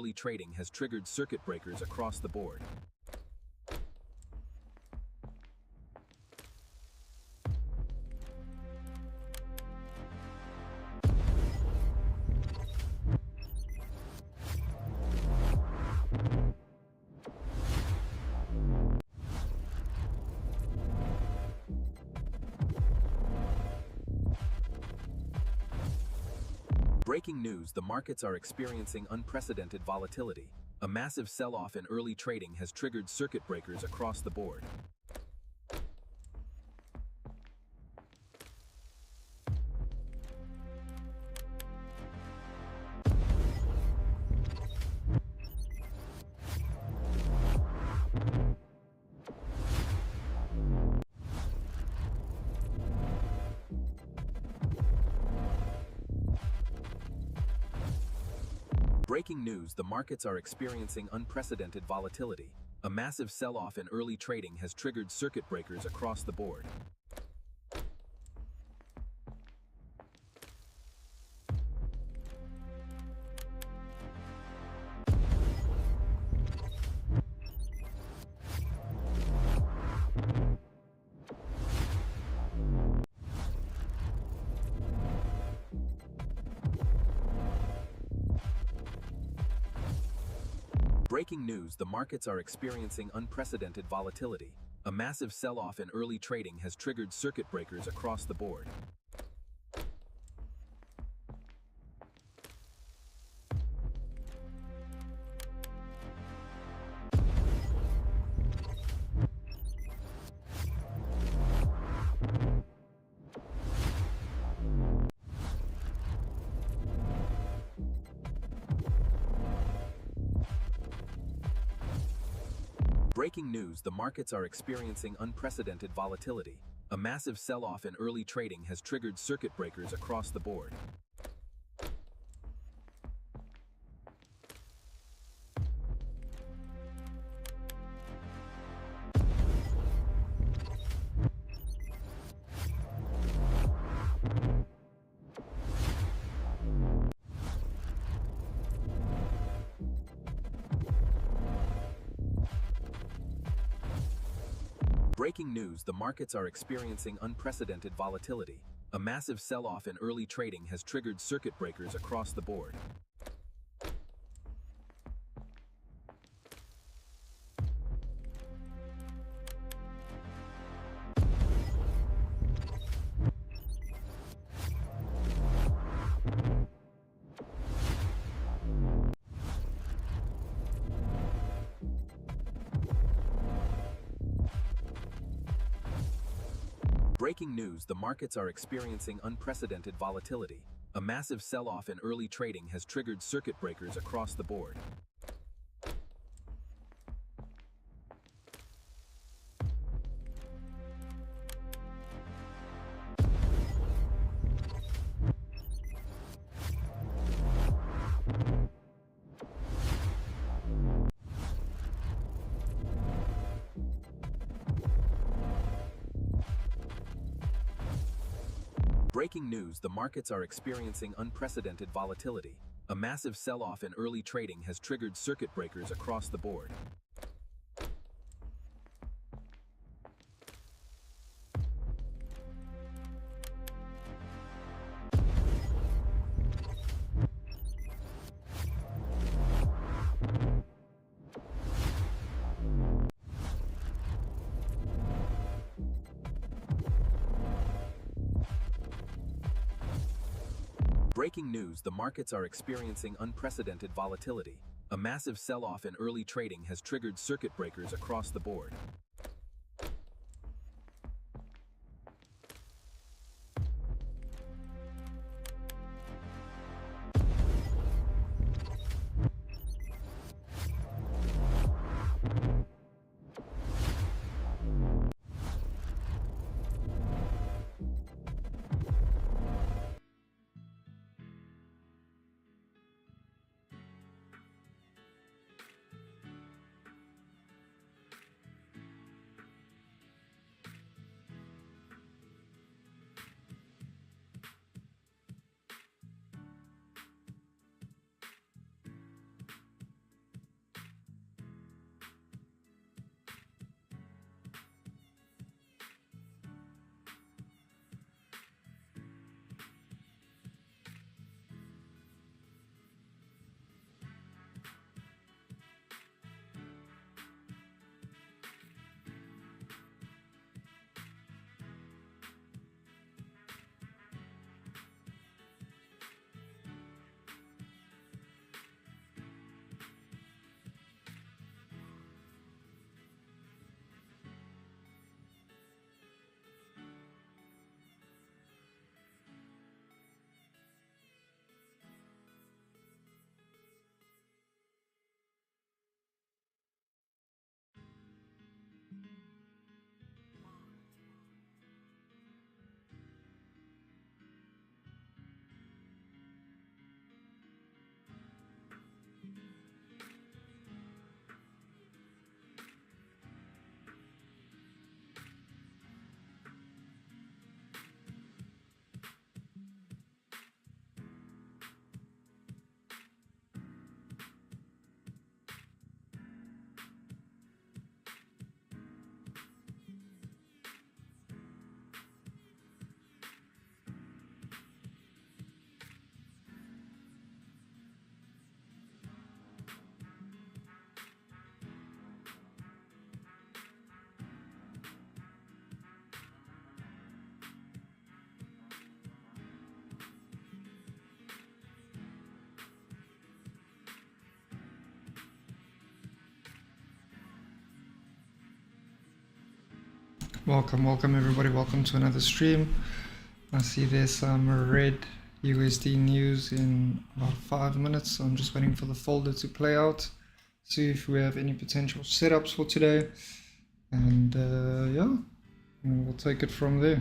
early trading has triggered circuit breakers across the board. Breaking news: the markets are experiencing unprecedented volatility. A massive sell-off in early trading has triggered circuit breakers across the board. Breaking news: the markets are experiencing unprecedented volatility. A massive sell-off in early trading has triggered circuit breakers across the board. Breaking news: the markets are experiencing unprecedented volatility. A massive sell-off in early trading has triggered circuit breakers across the board. Breaking news: the markets are experiencing unprecedented volatility. A massive sell-off in early trading has triggered circuit breakers across the board. Breaking news: the markets are experiencing unprecedented volatility. A massive sell-off in early trading has triggered circuit breakers across the board. Breaking news: the markets are experiencing unprecedented volatility. A massive sell-off in early trading has triggered circuit breakers across the board. Breaking news: the markets are experiencing unprecedented volatility. A massive sell-off in early trading has triggered circuit breakers across the board. Breaking news: the markets are experiencing unprecedented volatility. A massive sell-off in early trading has triggered circuit breakers across the board. Welcome everybody, welcome to another stream. I see there's some red USD news in about 5 minutes, so I'm just waiting for the folder to play out, see if we have any potential setups for today, and yeah, we'll take it from there.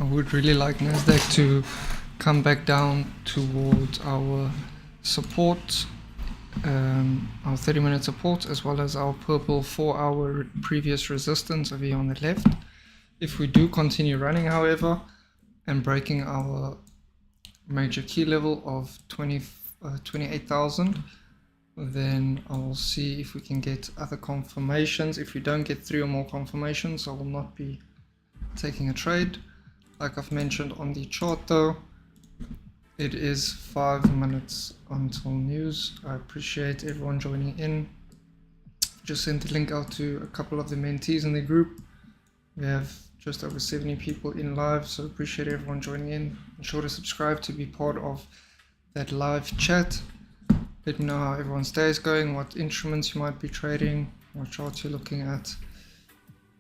I would really like Nasdaq to come back down towards our support, our 30-minute support, as well as our purple 4-hour previous resistance over here on the left. If we do continue running, however, and breaking our major key level of 28,000, then I'll see if we can get other confirmations. If we don't get 3 or more confirmations, I will not be taking a trade. Like I've mentioned on the chart though, it is 5 minutes until news. I appreciate everyone joining in. Just sent the link out to a couple of the mentees in the group. We have just over 70 people in live, so appreciate everyone joining in. Be sure to subscribe to be part of that live chat. Let me know how everyone's day is going, what instruments you might be trading, what charts you're looking at,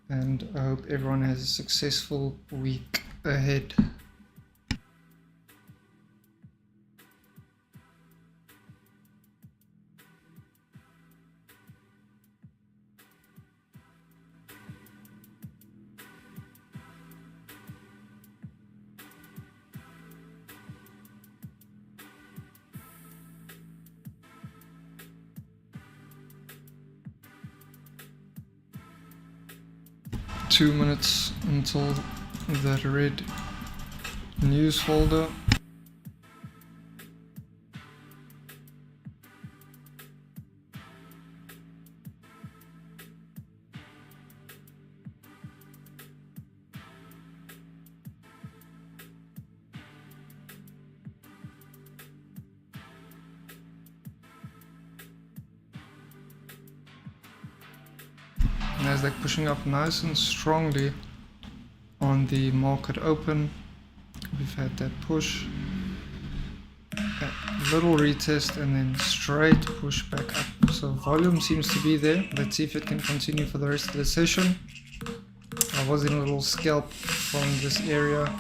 and I hope everyone has a successful week ahead. Two minutes until that red news folder. Nasdaq pushing up nice and strongly on the market open. We've had that push, a little retest, and then straight push back up. So volume seems to be there. Let's see if it can continue for the rest of the session. I was in a little scalp from this area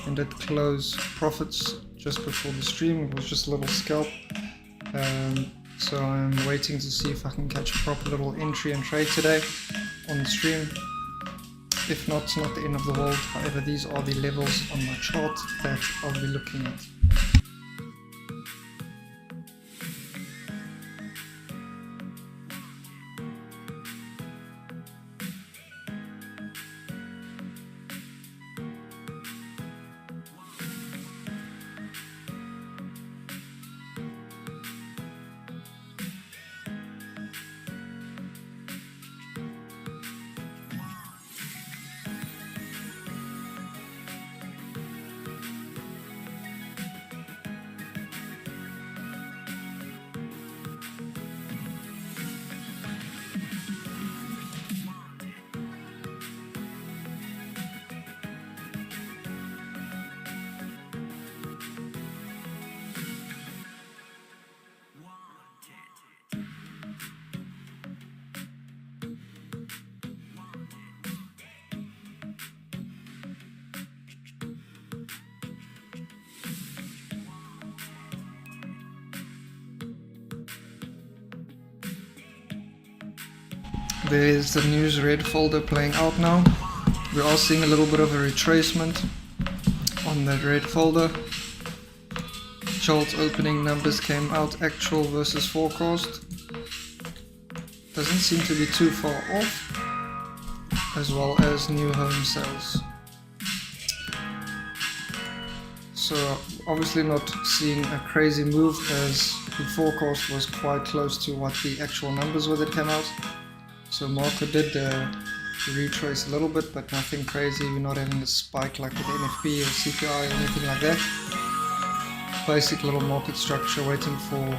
and did close profits just before the stream. It was just a little scalp. So I'm waiting to see if I can catch a proper little entry and trade today on the stream. If not, it's not the end of the world. However, these are the levels on my chart that I'll be looking at. There is the news red folder playing out now. We are seeing a little bit of a retracement on that red folder. Chart opening numbers came out actual versus forecast. Doesn't seem to be too far off, as well as new home sales. So obviously not seeing a crazy move, as the forecast was quite close to what the actual numbers were that came out. So market did retrace a little bit, but nothing crazy. We're not having a spike like with NFP or CPI or anything like that. Basic little market structure, waiting for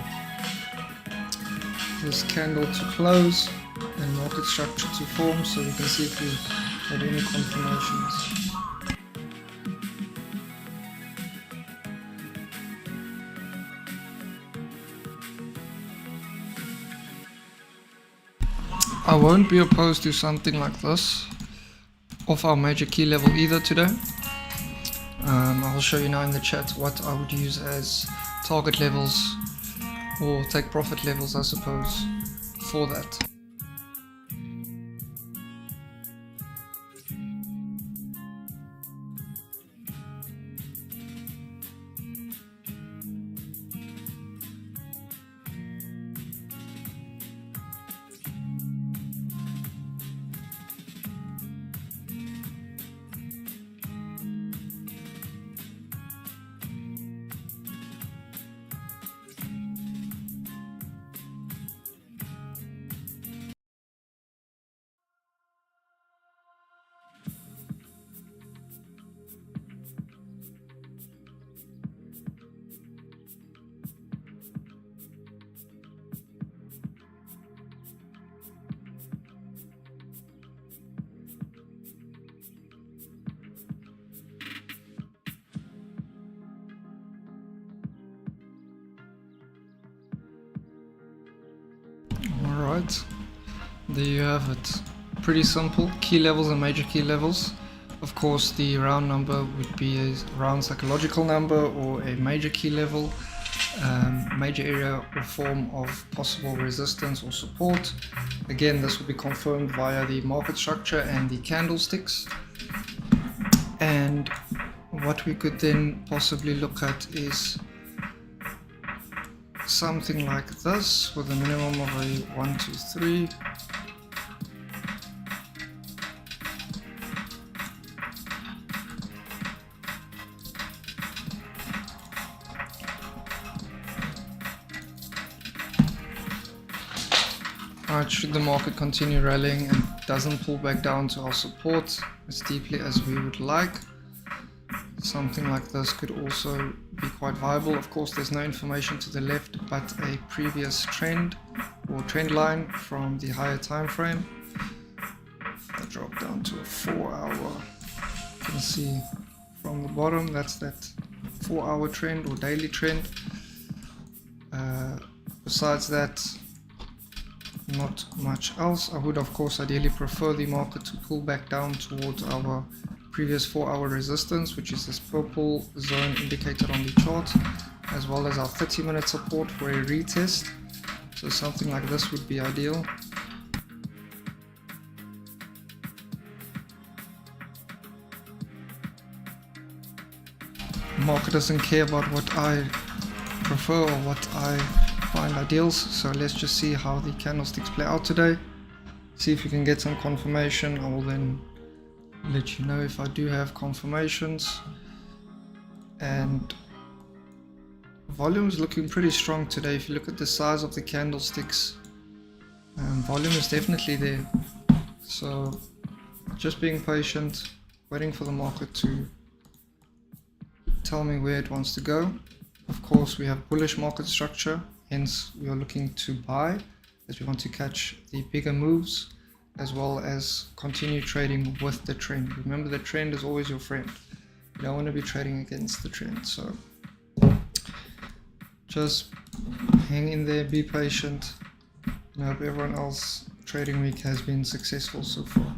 this candle to close and market structure to form, so we can see if we have any confirmations. I won't be opposed to something like this off our major key level either today. I'll show you now in the chat what I would use as target levels or take profit levels, I suppose, for that. Alright, there you have it. Pretty simple. Key levels and major key levels. Of course, the round number would be a round psychological number or a major key level, major area or form of possible resistance or support. Again, this will be confirmed via the market structure and the candlesticks. And what we could then possibly look at is something like this with a minimum of a 1, 2, 3. Alright, should the market continue rallying and doesn't pull back down to our support as deeply as we would like, something like this could also be quite viable. Of course, there's no information to the left but a previous trend or trend line from the higher time frame. If I drop down to a 4-hour, you can see from the bottom that's that 4-hour trend or daily trend. Besides that, not much else. I would of course ideally prefer the market to pull back down towards our previous 4-hour resistance, which is this purple zone indicated on the chart, as well as our 30-minute support for a retest. So something like this would be ideal. The market doesn't care about what I prefer or what I find ideals, so let's just see how the candlesticks play out today. See if we can get some confirmation. I will then let you know if I do have confirmations. And volume is looking pretty strong today. If you look at the size of the candlesticks, volume is definitely there. So just being patient, waiting for the market to tell me where it wants to go. Of course, we have bullish market structure, hence we are looking to buy as we want to catch the bigger moves, as well as continue trading with the trend. Remember, the trend is always your friend. You don't want to be trading against the trend. So just hang in there, be patient, and I hope everyone else trading week has been successful so far.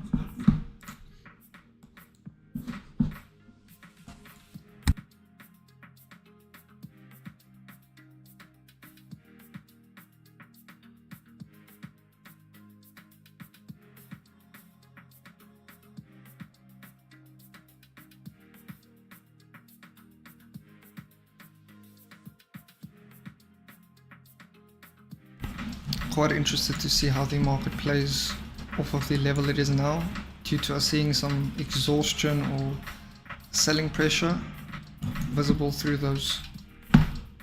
quite interested to see how the market plays off of the level it is now, due to us seeing some exhaustion or selling pressure visible through those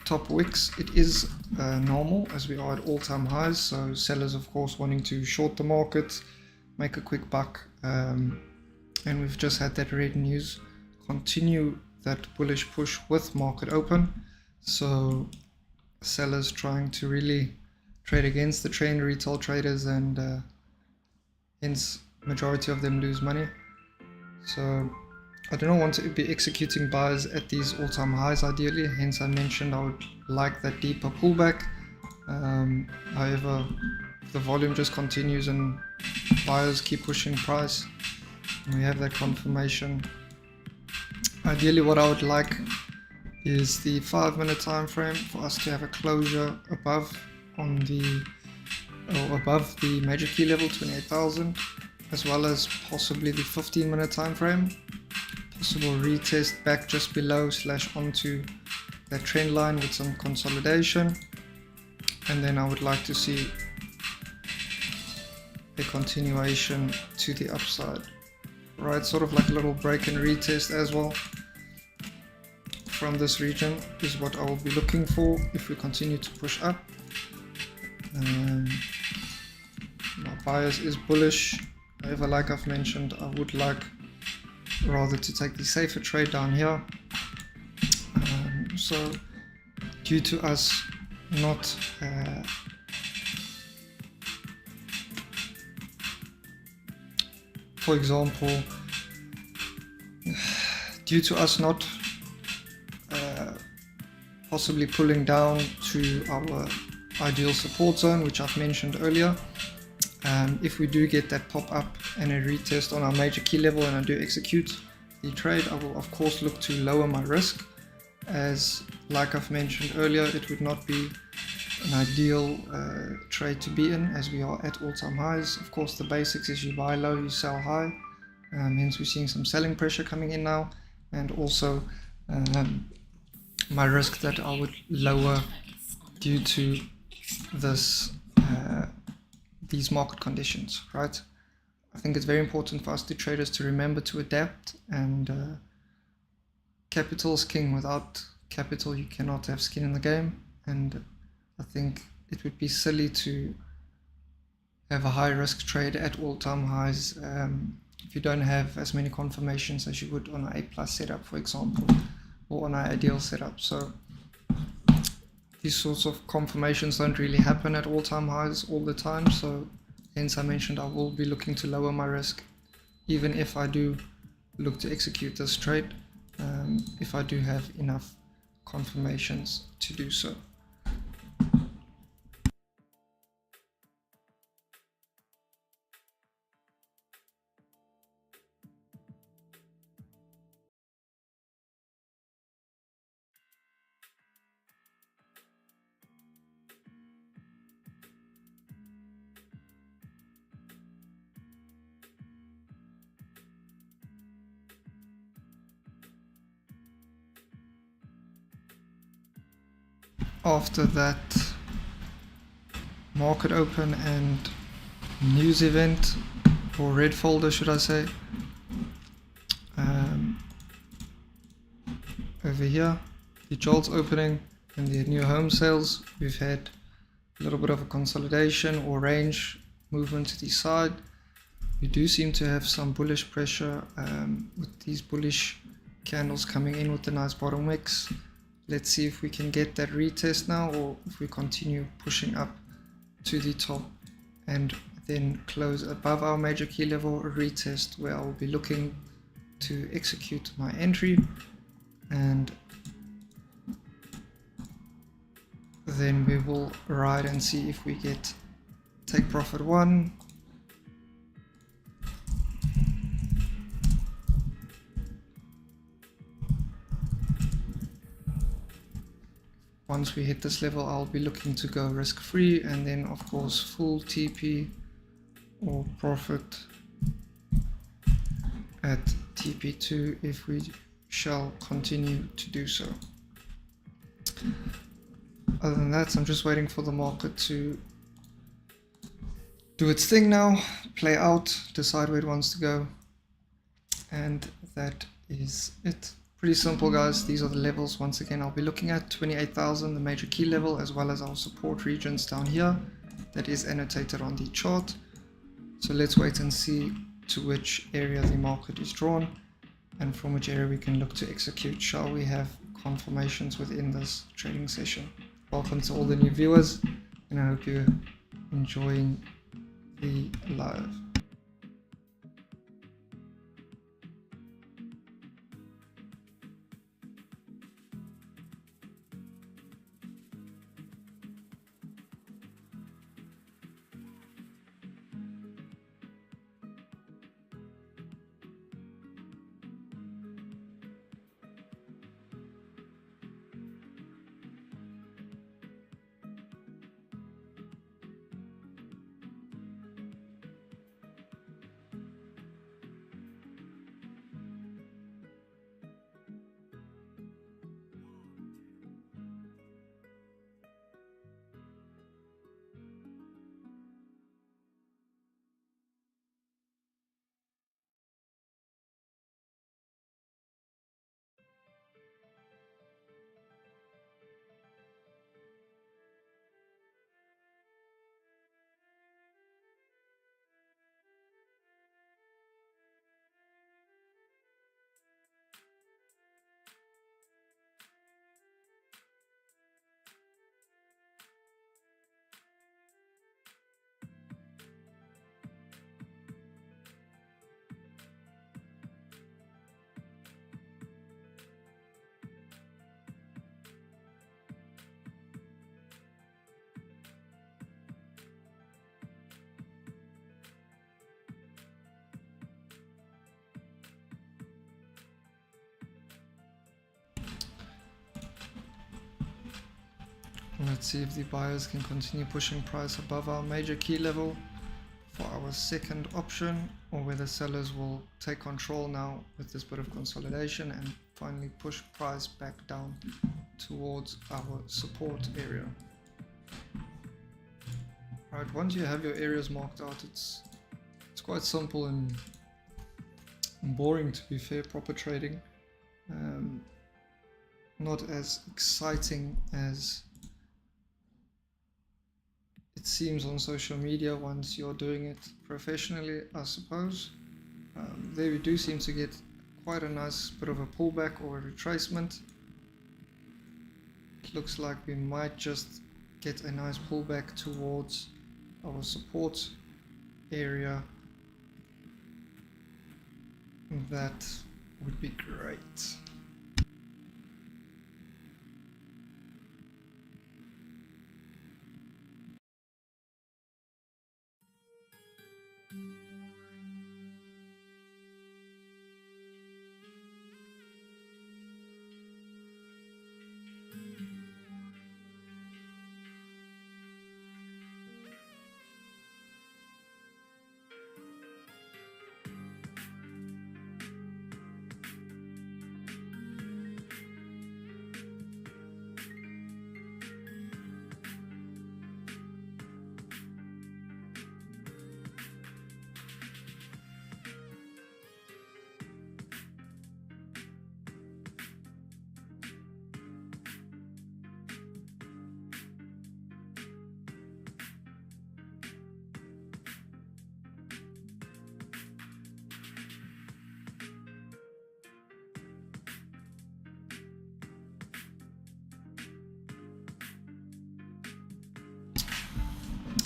top wicks. It is normal, as we are at all-time highs, so sellers of course wanting to short the market, make a quick buck, and we've just had that red news continue that bullish push with market open, so sellers trying to really trade against the trend, retail traders, and hence majority of them lose money. So I do not want to be executing buys at these all-time highs ideally, hence I mentioned I would like that deeper pullback. However, if the volume just continues and buyers keep pushing price and we have that confirmation, ideally what I would like is the 5-minute time frame for us to have a closure above above the major key level 28,000, as well as possibly the 15-minute time frame, possible retest back just below / onto that trend line with some consolidation, and then I would like to see a continuation to the upside, right? Sort of like a little break and retest as well from this region is what I will be looking for if we continue to push up. My bias is bullish, however, like I've mentioned, I would like rather to take the safer trade down here. So due to us not for example, due to us not possibly pulling down to our ideal support zone, which I've mentioned earlier, if we do get that pop up and a retest on our major key level and I do execute the trade, I will of course look to lower my risk, as like I've mentioned earlier, it would not be an ideal trade to be in, as we are at all-time highs. Of course the basics is you buy low, you sell high, hence we're seeing some selling pressure coming in now, and also my risk that I would lower due to this these market conditions, right? I think it's very important for us to traders to remember to adapt, and capital is king. Without capital you cannot have skin in the game, and I think it would be silly to have a high risk trade at all-time highs if you don't have as many confirmations as you would on an A+ setup, for example, or on an ideal setup. So these sorts of confirmations don't really happen at all-time highs all the time, so hence I mentioned I will be looking to lower my risk, even if I do look to execute this trade, if I do have enough confirmations to do so. After that market open and news event, or red folder should I say, over here the JOLTS opening and the new home sales, we've had a little bit of a consolidation or range movement to the side. We do seem to have some bullish pressure with these bullish candles coming in with the nice bottom wicks. Let's see if we can get that retest now, or if we continue pushing up to the top and then close above our major key level, a retest where I'll be looking to execute my entry, and then we will ride and see if we get take profit 1, once we hit this level I'll be looking to go risk free, and then of course full TP or profit at TP2 if we shall continue to do so. Other than that, I'm just waiting for the market to do its thing now, play out, decide where it wants to go, and that is it. Pretty simple, guys. These are the levels. Once again, I'll be looking at 28,000, the major key level, as well as our support regions down here. That is annotated on the chart. So let's wait and see to which area the market is drawn, and from which area we can look to execute. Shall we have confirmations within this trading session? Welcome to all the new viewers, and I hope you're enjoying the live. Let's see if the buyers can continue pushing price above our major key level for our second option, or whether sellers will take control now with this bit of consolidation and finally push price back down towards our support area. Right, once you have your areas marked out, it's quite simple and boring, to be fair. Proper trading, not as exciting as it seems on social media once you're doing it professionally, I suppose. There we do seem to get quite a nice bit of a pullback or a retracement. It looks like we might just get a nice pullback towards our support area. That would be great.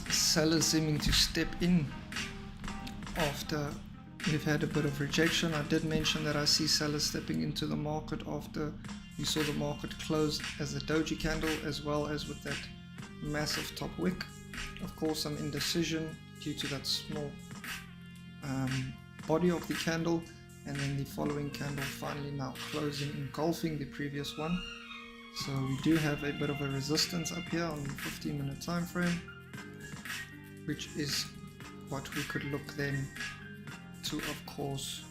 Sellers seeming to step in after we've had a bit of rejection. I did mention that I see sellers stepping into the market after you saw the market close as a doji candle, as well as with that massive top wick. Of course, some indecision due to that small body of the candle, and then the following candle finally now closing, engulfing the previous one. So we do have a bit of a resistance up here on the 15-minute time frame, which is what we could look then to, of course,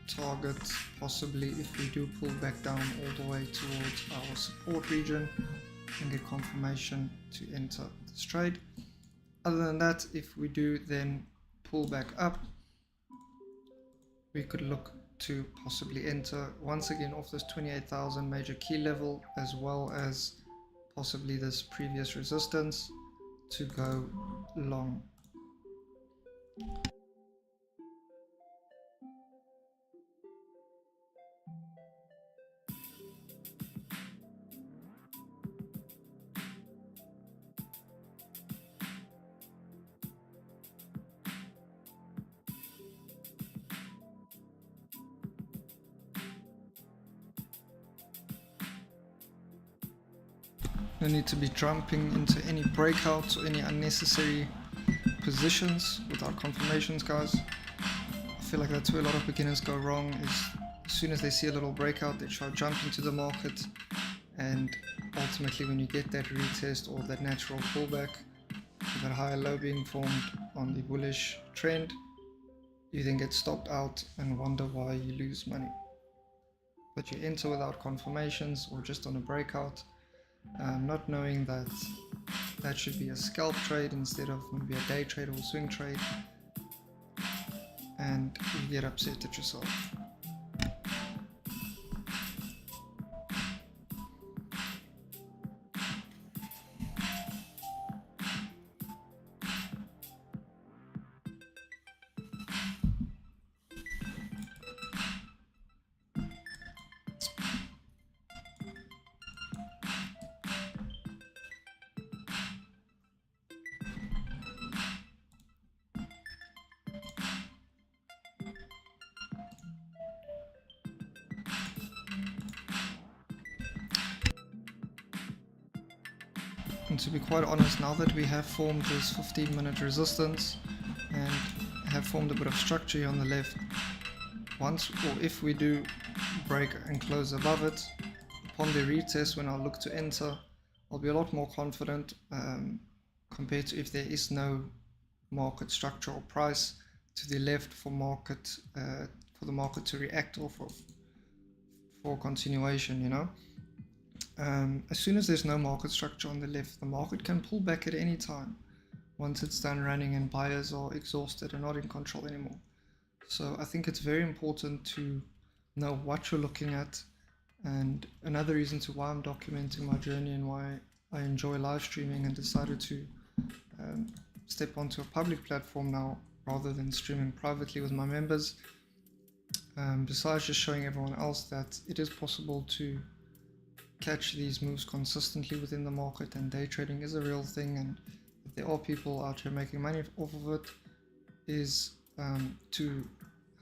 target possibly if we do pull back down all the way towards our support region and get confirmation to enter this trade. Other than that, if we do then pull back up, we could look to possibly enter once again off this 28,000 major key level, as well as possibly this previous resistance, to go long. No need to be jumping into any breakouts or any unnecessary positions without confirmations, guys. I feel like that's where a lot of beginners go wrong, is as soon as they see a little breakout, they try to jump into the market, and ultimately when you get that retest or that natural pullback, with that higher low being formed on the bullish trend, you then get stopped out and wonder why you lose money. But you enter without confirmations or just on a breakout, not knowing that that should be a scalp trade instead of maybe a day trade or a swing trade, and you get upset at yourself. And to be quite honest, now that we have formed this 15-minute resistance and have formed a bit of structure here on the left, once or if we do break and close above it, upon the retest when I look to enter, I'll be a lot more confident compared to if there is no market structure or price to the left for the market to react or for continuation, you know. As soon as there's no market structure on the left, the market can pull back at any time once it's done running and buyers are exhausted and not in control anymore. So I think it's very important to know what you're looking at, and another reason to why I'm documenting my journey and why I enjoy live streaming and decided to step onto a public platform now rather than streaming privately with my members, besides just showing everyone else that it is possible to catch these moves consistently within the market, and day trading is a real thing, and if there are people out here making money off of it, is to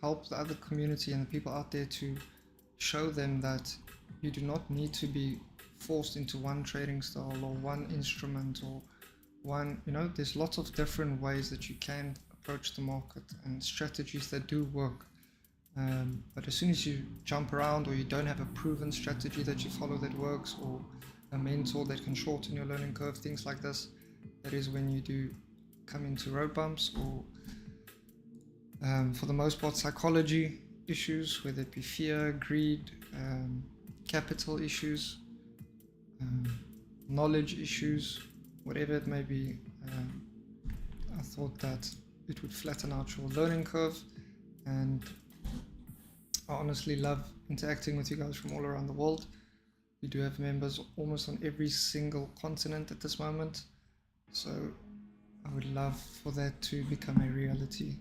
help the other community and the people out there, to show them that you do not need to be forced into one trading style or one instrument or one, you know, there's lots of different ways that you can approach the market and strategies that do work. But as soon as you jump around, or you don't have a proven strategy that you follow that works, or a mentor that can shorten your learning curve, things like this, that is when you do come into road bumps, or for the most part psychology issues, whether it be fear, greed, capital issues, knowledge issues, whatever it may be. I thought that it would flatten out your learning curve, and I honestly love interacting with you guys from all around the world. We do have members almost on every single continent at this moment, so I would love for that to become a reality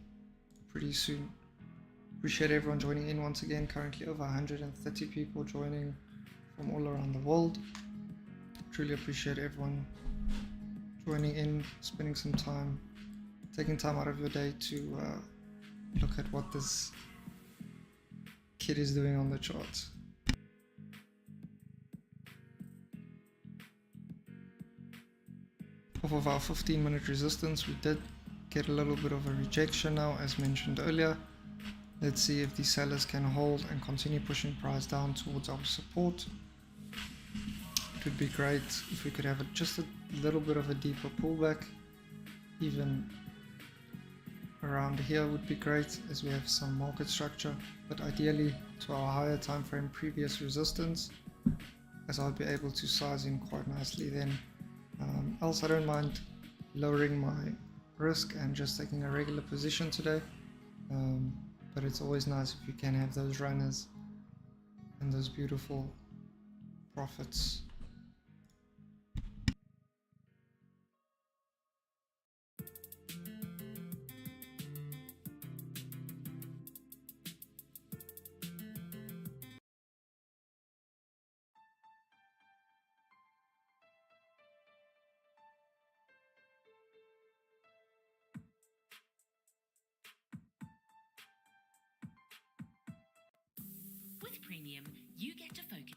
pretty soon. Appreciate everyone joining in once again. Currently over 130 people joining from all around the world. Truly appreciate everyone joining in, spending some time, taking time out of your day to look at what this kid is doing on the charts. Off of our 15-minute resistance, we did get a little bit of a rejection now, as mentioned earlier. Let's see if the sellers can hold and continue pushing price down towards our support. It would be great if we could have just a little bit of a deeper pullback, even around here would be great, as we have some market structure, but ideally to our higher time frame previous resistance, as I'll be able to size in quite nicely then. Else I don't mind lowering my risk and just taking a regular position today. But it's always nice if you can have those runners and those beautiful profits. With Premium, you get to focus.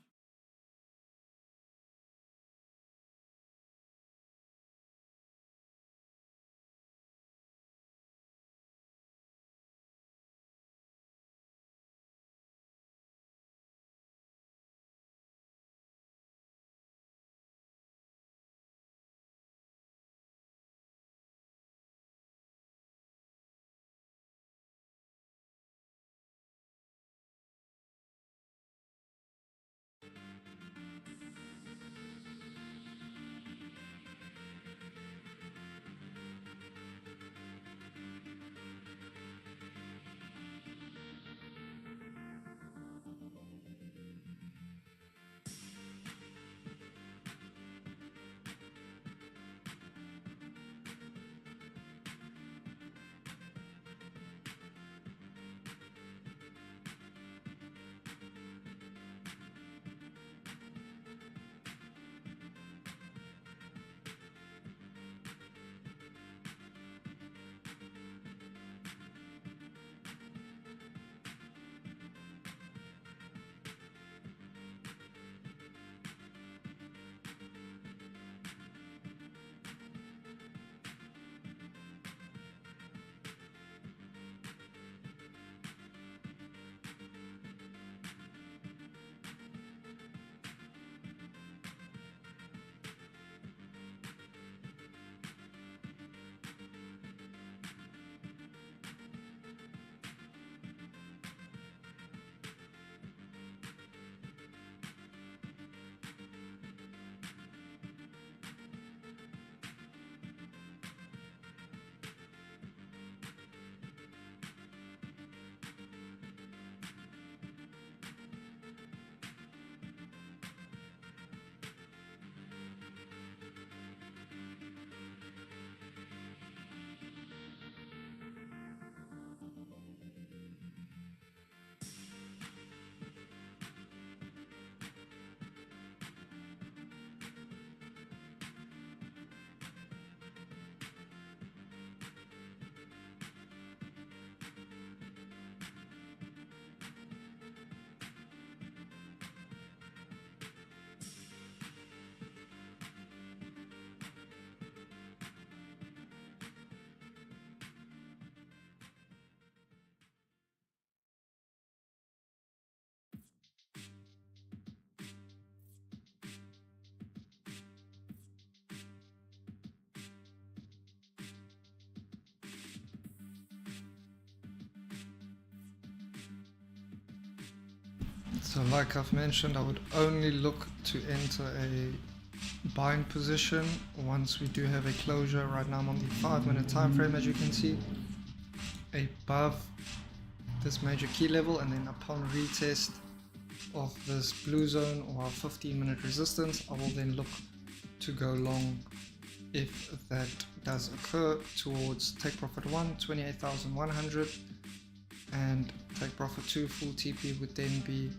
So like I've mentioned, I would only look to enter a buying position once we do have a closure. Right now I'm on the 5-minute time frame, as you can see, above this major key level, and then upon retest of this blue zone or our 15-minute resistance, I will then look to go long if that does occur towards take profit 1, 28,100, and take profit 2, full TP would then be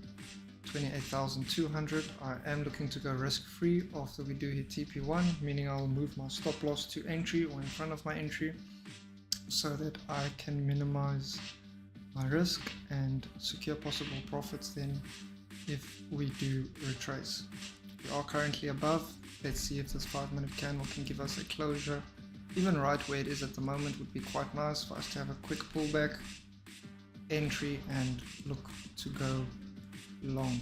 28,200. I am looking to go risk free after we do hit TP1, meaning I'll move my stop loss to entry or in front of my entry so that I can minimize my risk and secure possible profits then if we do retrace. We are currently above. Let's see if this 5-minute candle can give us a closure. Even right where it is at the moment would be quite nice for us to have a quick pullback, entry, and look to go long.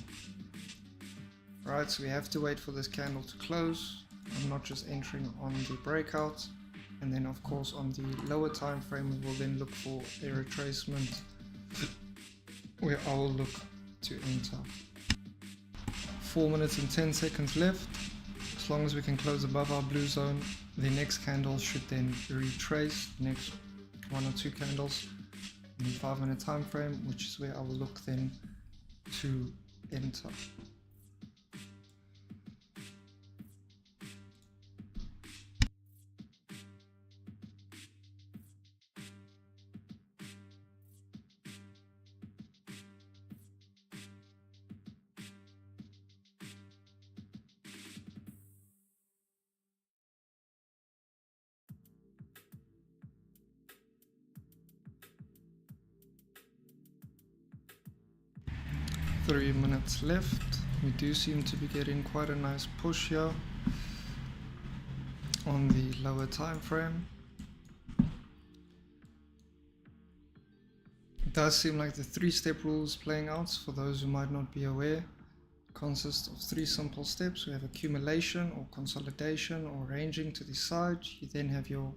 Right, so we have to wait for this candle to close. I'm not just entering on the breakout, and then of course on the lower time frame we will then look for a retracement where I will look to enter. 4 minutes and 10 seconds left. As long as we can close above our blue zone, the next candle should then retrace the next 1 or 2 candles in the 5-minute time frame, which is where I will look then to enter. Three minutes left. We do seem to be getting quite a nice push here on the lower time frame. It does seem like the 3-step rule is playing out. For those who might not be aware, it consists of 3 simple steps. We have accumulation or consolidation or ranging to the side. You then have your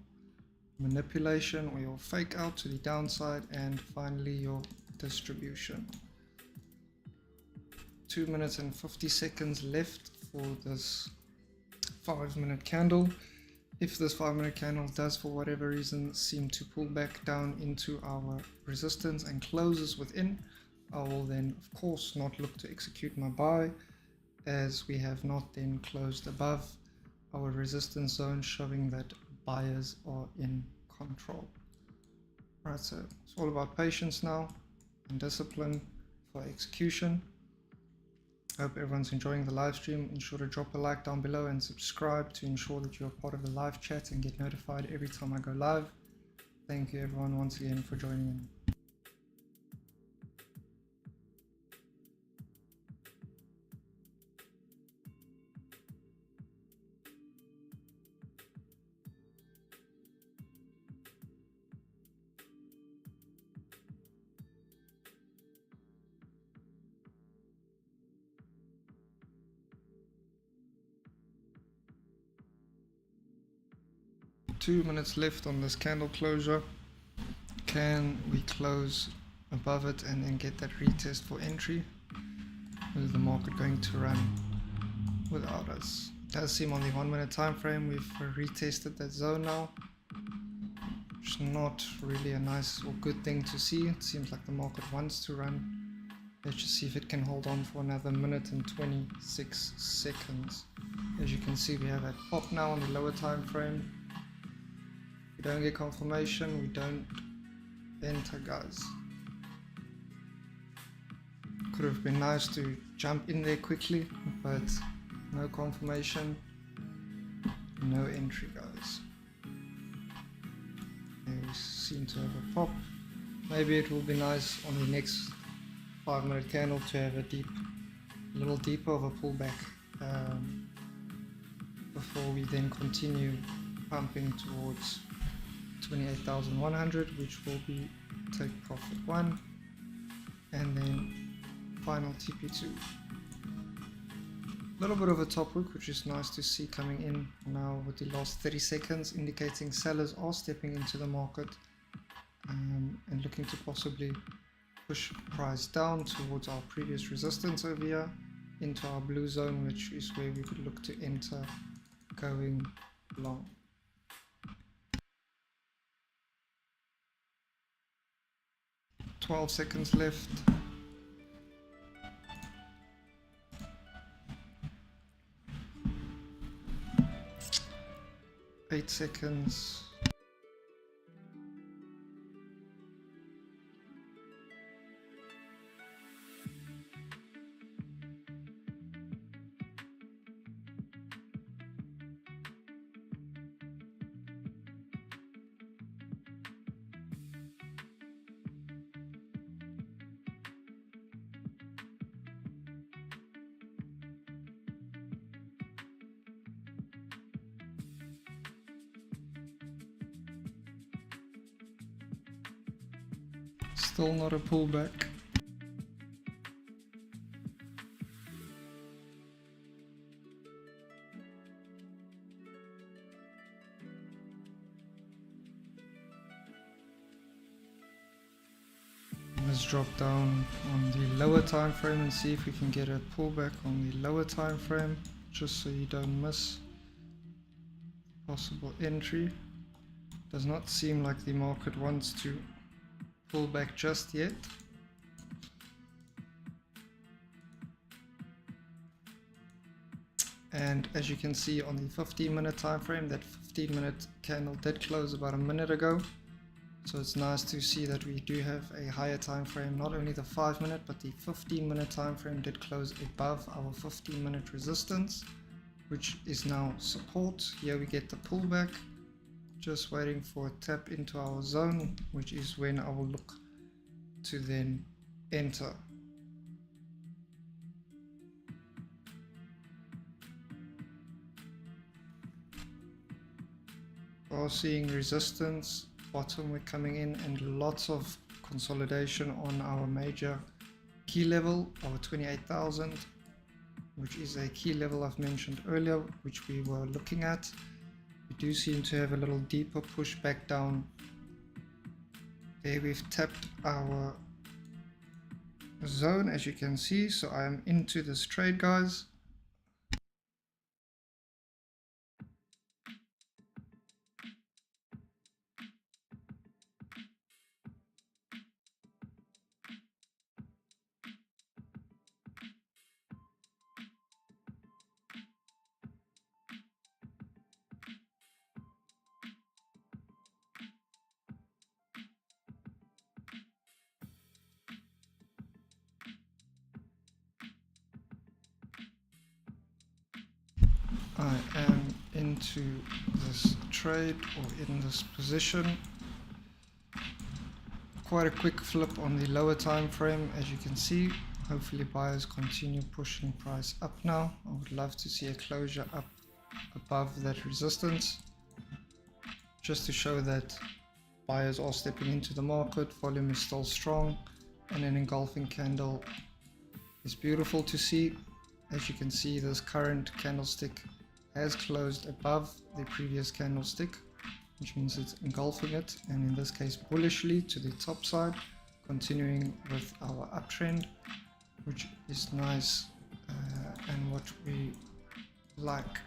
manipulation or your fake out to the downside, and finally your distribution. 2 minutes and 50 seconds left for this 5-minute candle. If this 5-minute candle does for whatever reason seem to pull back down into our resistance and closes within, I will then of course not look to execute my buy, as we have not then closed above our resistance zone, showing that buyers are in control. Right, so it's all about patience now and discipline for execution. Hope everyone's enjoying the live stream. Ensure to drop a like down below and subscribe to ensure that you're part of the live chat and get notified every time I go live. Thank you everyone once again for joining in. 2 minutes left on this candle closure. Can we close above it and then get that retest for entry? Or is the market going to run without us? It does seem on the 1 minute time frame we've retested that zone now, which is not really a nice or good thing to see. It seems like the market wants to run. Let's just see if it can hold on for another minute and 26 seconds. As you can see, we have that pop now on the lower time frame. We don't get confirmation, we don't enter, guys. Could have been nice to jump in there quickly, but no confirmation, no entry, guys. And we seem to have a pop. Maybe it will be nice on the next 5 minute candle to have a little deeper of a pullback before we then continue pumping towards 28,100, which will be take profit 1 and then final TP2. A little bit of a top hook, which is nice to see coming in now with the last 30 seconds, indicating sellers are stepping into the market and looking to possibly push price down towards our previous resistance over here into our blue zone, which is where we could look to enter going long. $12 seconds left. 8 seconds. Still not a pullback. Let's drop down on the lower time frame and see if we can get a pullback on the lower time frame. just so you don't miss possible entry. Does not seem like the market wants to pull back just yet. And as you can see on the 15-minute time frame, that 15-minute candle did close about a minute ago. So it's nice to see that we do have a higher time frame. Not only the 5-minute, but the 15-minute time frame did close above our 15-minute resistance, which is now support. Here we get the pullback. Just waiting for a tap into our zone, which is when I will look to then enter. We're seeing resistance, bottom we're coming in, and lots of consolidation on our major key level, our 28,000, which is a key level I've mentioned earlier, which we were looking at. We do seem to have a little deeper push back down. There we've tapped our zone, as you can see, so I am into this trade, guys. I am into this trade or in this position. Quite a quick flip on the lower time frame, as you can see. Hopefully buyers continue pushing price up now. I would love to see a closure up above that resistance, just to show that buyers are stepping into the market. Volume is still strong, and an engulfing candle is beautiful to see. As you can see, this current candlestick has closed above the previous candlestick, which means it's engulfing it, and in this case bullishly to the top side, continuing with our uptrend, which is nice and what we like.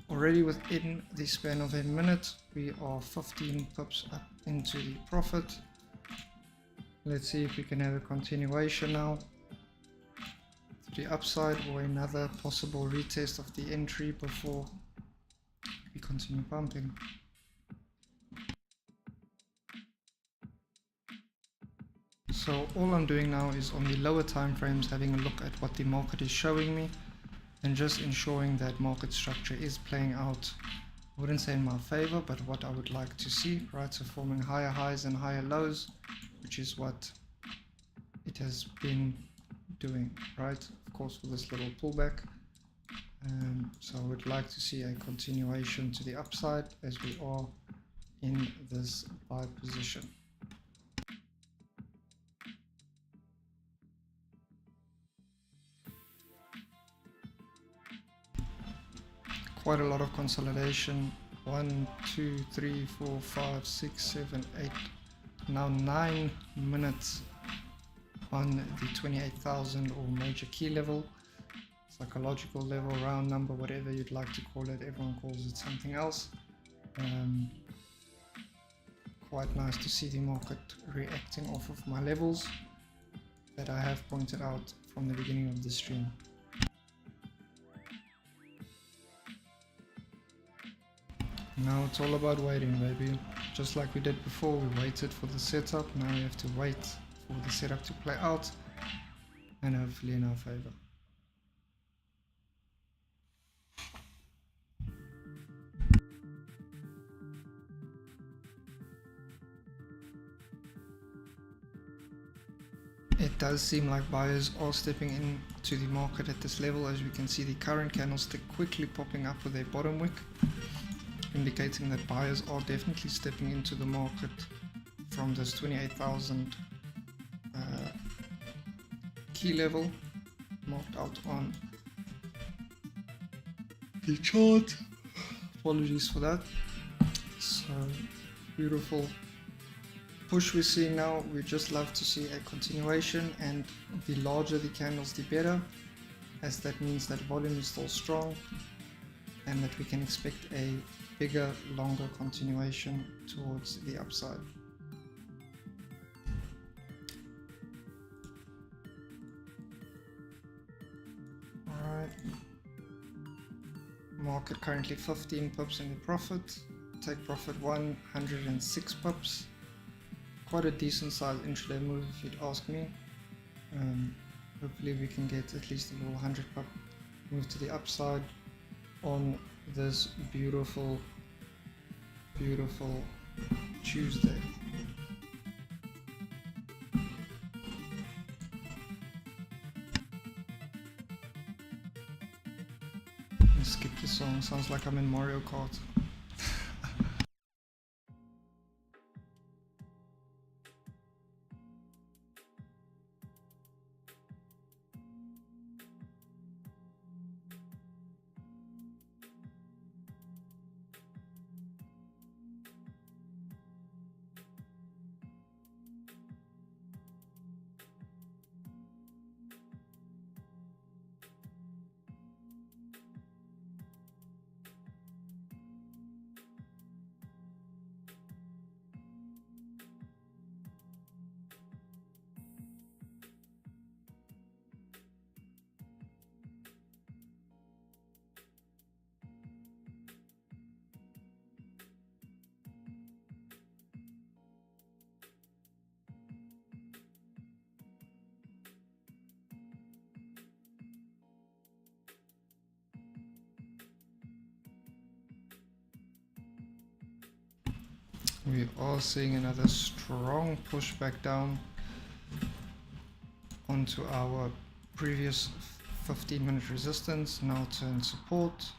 Already within the span of a minute, we are 15 pips up into the profit. Let's see if we can have a continuation now to the upside, or another possible retest of the entry before we continue pumping. So all I'm doing now is on the lower time frames having a look at what the market is showing me, and just ensuring that market structure is playing out, I wouldn't say in my favor, but what I would like to see, right? So forming higher highs and higher lows, which is what it has been doing, right? Of course, with this little pullback. So I would like to see a continuation to the upside as we are in this buy position. Quite a lot of consolidation. 1, 2, 3, 4, 5, 6, 7, 8, now 9 minutes on the 28,000 or major key level, psychological level, round number, whatever you'd like to call it. Everyone calls it something else. Quite nice to see the market reacting off of my levels that I have pointed out from the beginning of the stream. Now it's all about waiting, baby. Just like we did before, we waited for the setup. Now we have to wait for the setup to play out, and hopefully in our favor. It does seem like buyers are stepping into the market at this level, as we can see the current candlestick quickly popping up with a bottom wick, indicating that buyers are definitely stepping into the market from this 28,000 key level marked out on the chart. Apologies for that. So beautiful push we're seeing now. We just love to see a continuation, and the larger the candles the better. as that means that volume is still strong and that we can expect a bigger, longer continuation towards the upside. Alright, market currently 15 pips in the profit, take profit 106 pips, quite a decent size intraday move if you'd ask me. Hopefully we can get at least a little 100 pip move to the upside on this beautiful, beautiful Tuesday. Let's skip this song, sounds like I'm in Mario Kart. We are seeing another strong push back down onto our previous 15-minute resistance, now turn support.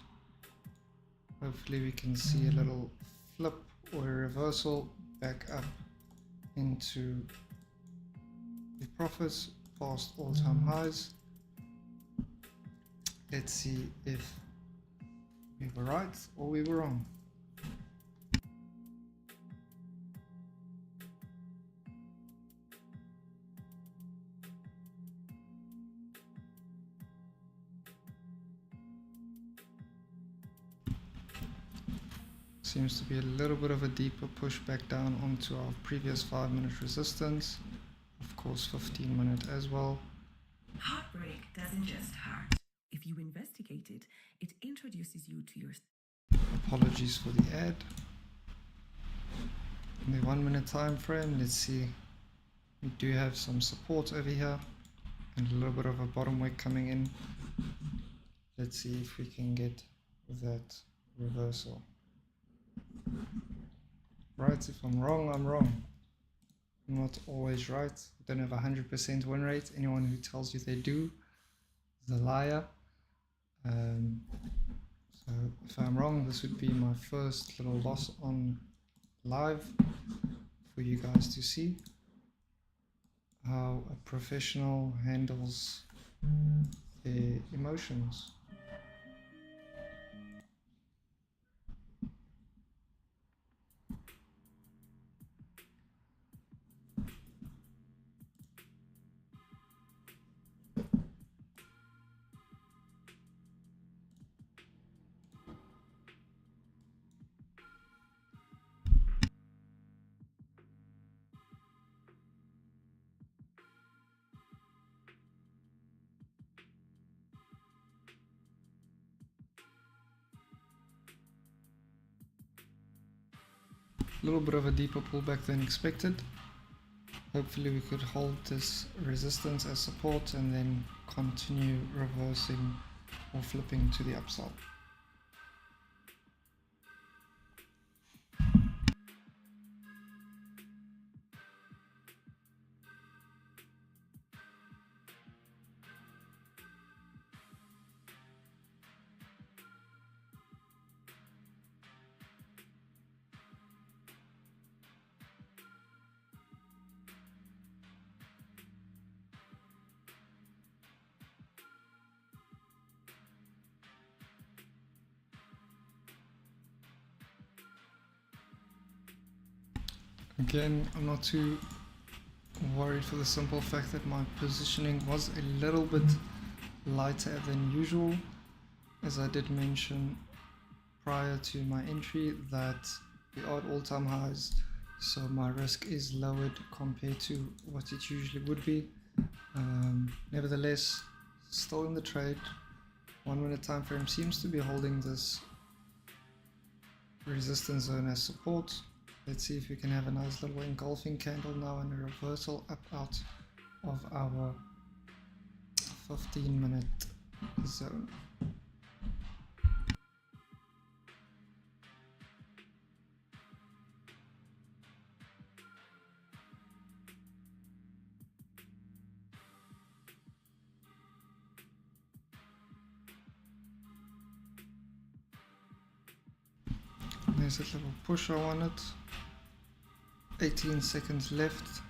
Hopefully we can see a little flip or a reversal back up into the profits past all-time highs. Let's see if we were right or we were wrong. Seems to be a little bit of a deeper push back down onto our previous 5-minute resistance, of course 15-minute as well. Heartbreak doesn't just hurt. If you investigate it, it introduces you to your... Apologies for the ad. In the 1-minute time frame, let's see, we do have some support over here and a little bit of a bottom wick coming in. Let's see if we can get that reversal. Right, if I'm wrong, I'm wrong. I'm not always right. I don't have a 100% win rate. Anyone who tells you they do is a liar. So if I'm wrong, this would be my first little loss on live for you guys to see how a professional handles their emotions. A little bit of a deeper pullback than expected. Hopefully we could hold this resistance as support and then continue reversing or flipping to the upside. Again, I'm not too worried for the simple fact that my positioning was a little bit lighter than usual, as I did mention prior to my entry that we are at all-time highs, so my risk is lowered compared to what it usually would be. Nevertheless, still in the trade. 1 minute time frame seems to be holding this resistance zone as support. Let's see if we can have a nice little engulfing candle now and a reversal up out of our 15-minute zone. There's a little push on it. 18 seconds left.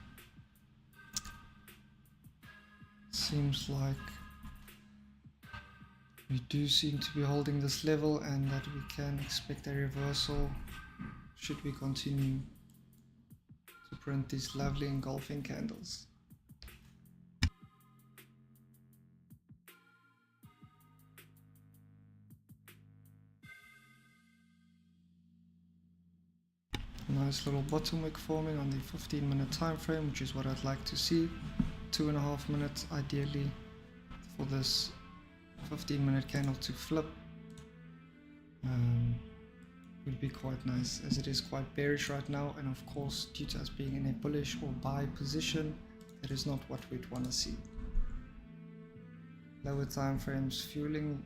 Seems like we do seem to be holding this level and that we can expect a reversal should we continue to print these lovely engulfing candles. Nice little bottom wick forming on the 15-minute time frame, which is what I'd like to see. 2.5 minutes ideally for this 15-minute candle to flip. Would be quite nice, as it is quite bearish right now, and of course due to us being in a bullish or buy position, that is not what we'd want to see. Lower time frames fueling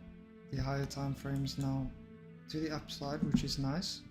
the higher time frames now to the upside, which is nice.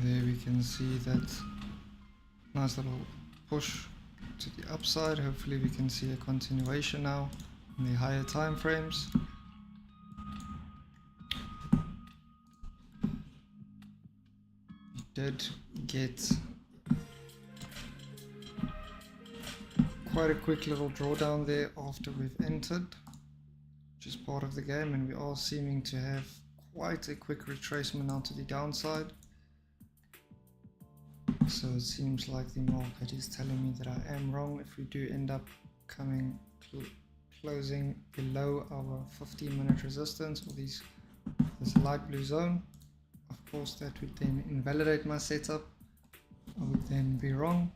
There we can see that nice little push to the upside. Hopefully we can see a continuation now in the higher time frames. We did get quite a quick little drawdown there after we've entered, which is part of the game, and we are seeming to have quite a quick retracement now to the downside. So it seems like the market is telling me that I am wrong. If we do end up closing below our 15-minute resistance, or this light blue zone, of course that would then invalidate my setup. I would then be wrong,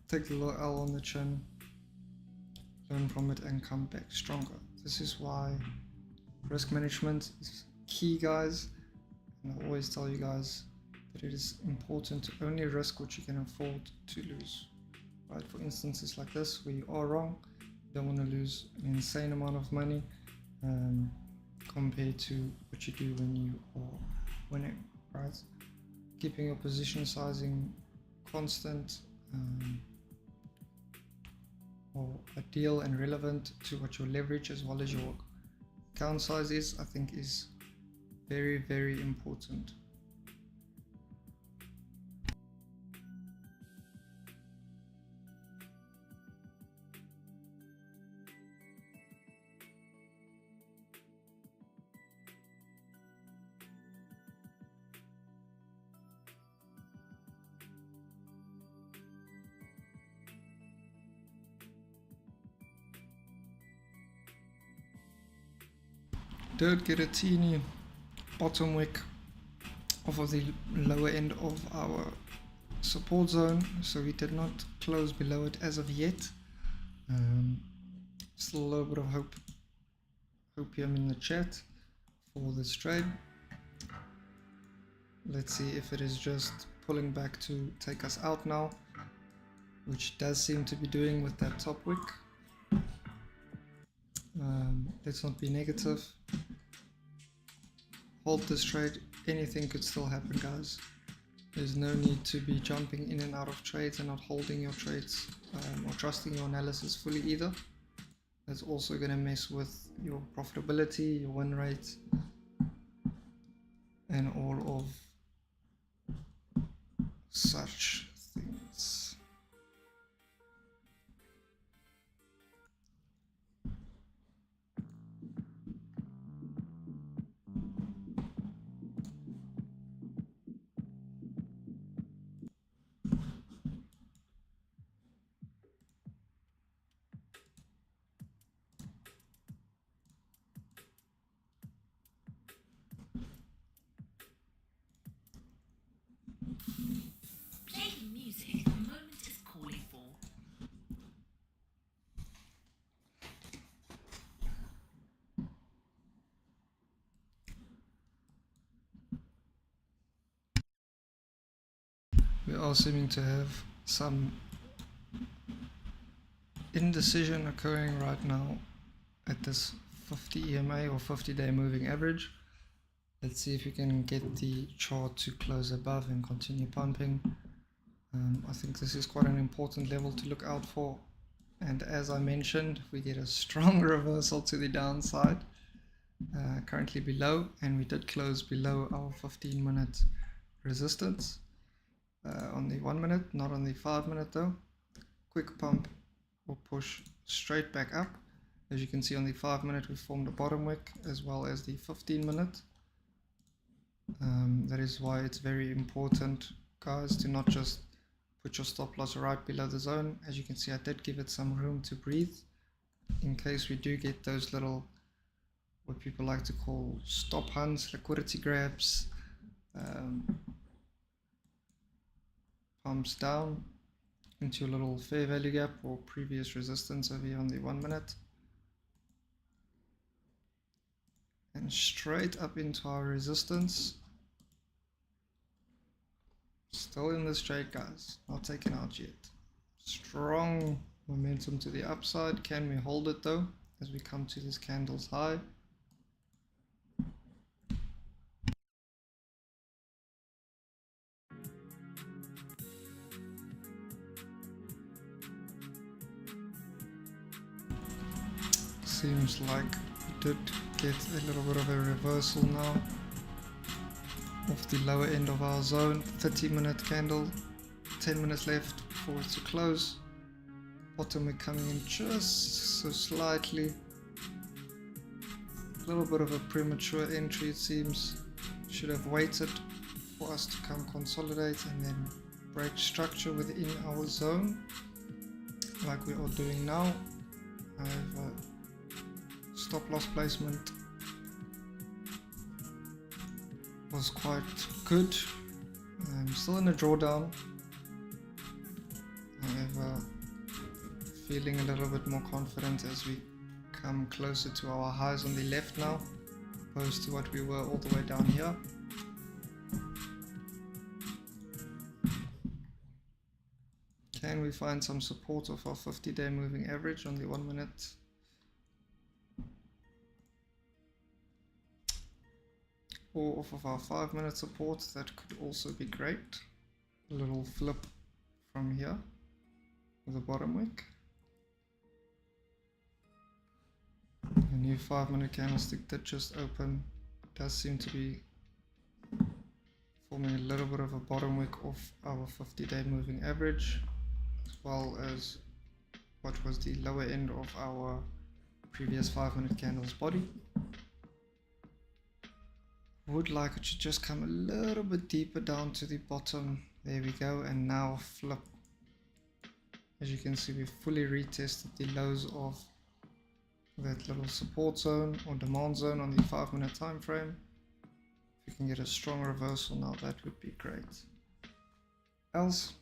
take the little L on the chin, learn from it and come back stronger. This is why risk management is key, guys, and I always tell you guys that it is important to only risk what you can afford to lose. Right, for instances like this where you are wrong, you don't want to lose an insane amount of money compared to what you do when you are winning, right? Keeping your position sizing constant or ideal and relevant to what your leverage as well as your account size is, I think is very, very important. did get a teeny bottom wick off of the lower end of our support zone, so we did not close below it as of yet. Still a little bit of hopium in the chat for this trade. Let's see if it is just pulling back to take us out now, which does seem to be doing with that top wick. Let's not be negative. Hold this trade. Anything could still happen, guys. There's no need to be jumping in and out of trades and not holding your trades or trusting your analysis fully either. That's also going to mess with your profitability, your win rate, and all of such things. Playing music the moment is calling for. We are seeming to have some indecision occurring right now at this 50 EMA or 50-day moving average. Let's see if we can get the chart to close above and continue pumping. I think this is quite an important level to look out for, and as I mentioned, we get a strong reversal to the downside, currently below, and we did close below our 15-minute resistance on the 1 minute, not on the 5 minute though. Quick pump will push straight back up. As you can see on the 5 minute, we formed a bottom wick as well as the 15 minute. That is why it's very important, guys, to not just put your stop loss right below the zone. As you can see, I did give it some room to breathe in case we do get those little, what people like to call stop hunts, liquidity grabs, pumps down into a little fair value gap or previous resistance over here on the 1 minute. And straight up into our resistance. Still in this trade, guys, not taken out yet. Strong momentum to the upside. Can we hold it though as we come to this candle's high? Seems like we did get a little bit of a reversal now of the lower end of our zone. 30-minute candle, 10 minutes left for it to close. Bottom wick coming in just so slightly. A little bit of a premature entry, it seems. Should have waited for us to come consolidate and then break structure within our zone like we are doing now. I have stop loss placement was quite good. I'm still in a drawdown, however feeling a little bit more confident as we come closer to our highs on the left now opposed to what we were all the way down here. Can we find some support of our 50-day moving average on the 1 minute? Or off of our 5-minute support? That could also be great. A little flip from here with a bottom wick. A new 5-minute candlestick that just opened does seem to be forming a little bit of a bottom wick off our 50-day moving average, as well as what was the lower end of our previous 5-minute candle's body. Would like it to just come a little bit deeper down to the bottom. There we go, and now flip. As you can see, we fully retested the lows of that little support zone or demand zone on the 5-minute time frame. If you can get a strong reversal now, that would be great. Else,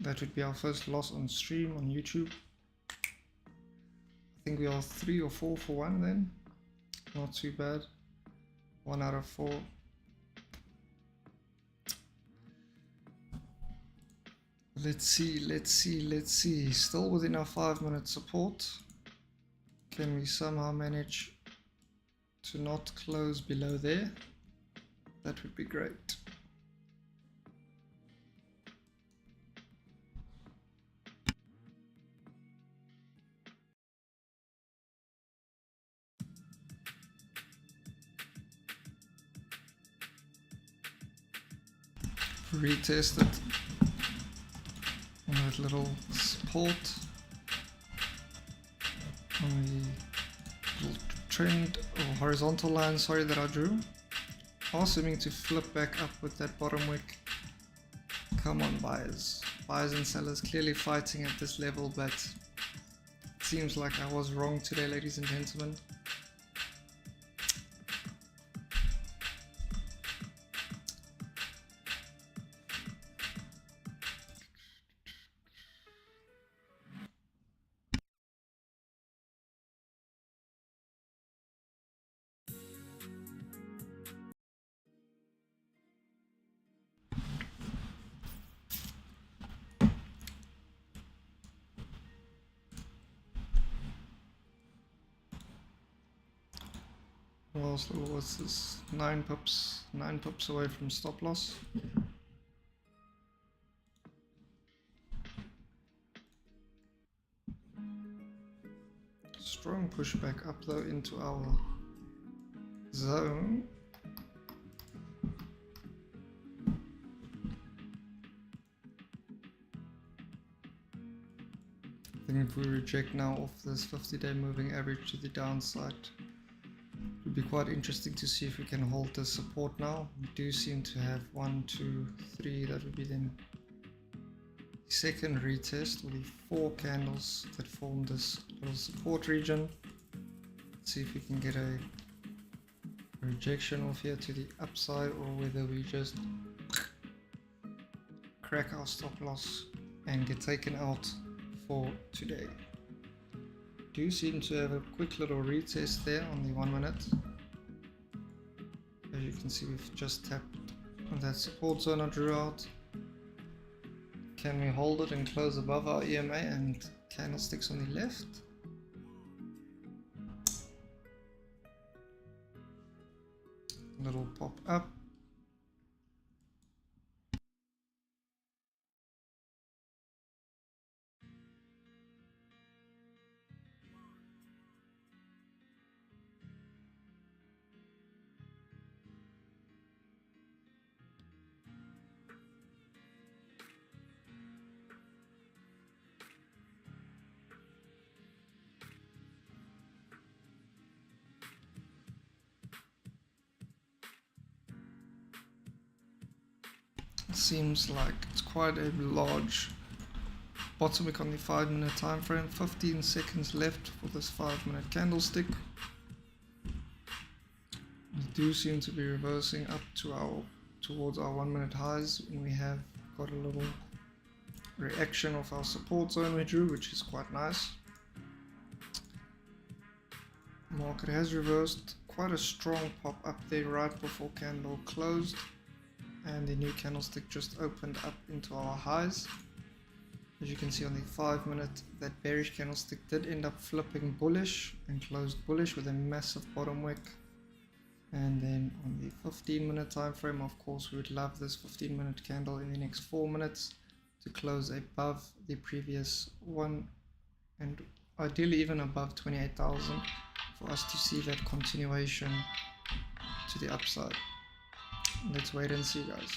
that would be our first loss on stream on YouTube. I think we are 3 or 4 for 1 then. Not too bad. 1 out of 4. Let's see. Still within our 5-minute support. Can we somehow manage to not close below there? That would be great. Retest it on that little support on the little trend or horizontal line, sorry, that I drew. Assuming to flip back up with that bottom wick. Come on, buyers and sellers, clearly fighting at this level, but it seems like I was wrong today, ladies and gentlemen. Last level was this 9 pips away from stop loss. Strong pushback up though into our zone. I think if we reject now off this 50-day moving average to the downside, it would be quite interesting to see if we can hold this support now. We do seem to have 1, 2, 3, that would be then the second retest, or the 4 candles that form this little support region. Let's see if we can get a rejection off here to the upside, or whether we just crack our stop loss and get taken out for today. Do seem to have a quick little retest there on the 1 minute. As you can see, we've just tapped on that support zone I drew out. Can we hold it and close above our EMA and candlesticks on the left? Little pop up. Seems like it's quite a large bottom wick on the 5-minute time frame. 15 seconds left for this 5-minute candlestick. We do seem to be reversing up to towards our 1-minute highs, and we have got a little reaction of our support zone we drew, which is quite nice. Market has reversed quite a strong pop up there right before candle closed, and the new candlestick just opened up into our highs. As you can see on the 5-minute, that bearish candlestick did end up flipping bullish and closed bullish with a massive bottom wick. And then on the 15-minute time frame, of course, we would love this 15-minute candle in the next 4 minutes to close above the previous one, and ideally even above 28,000 for us to see that continuation to the upside. Let's wait and see, guys.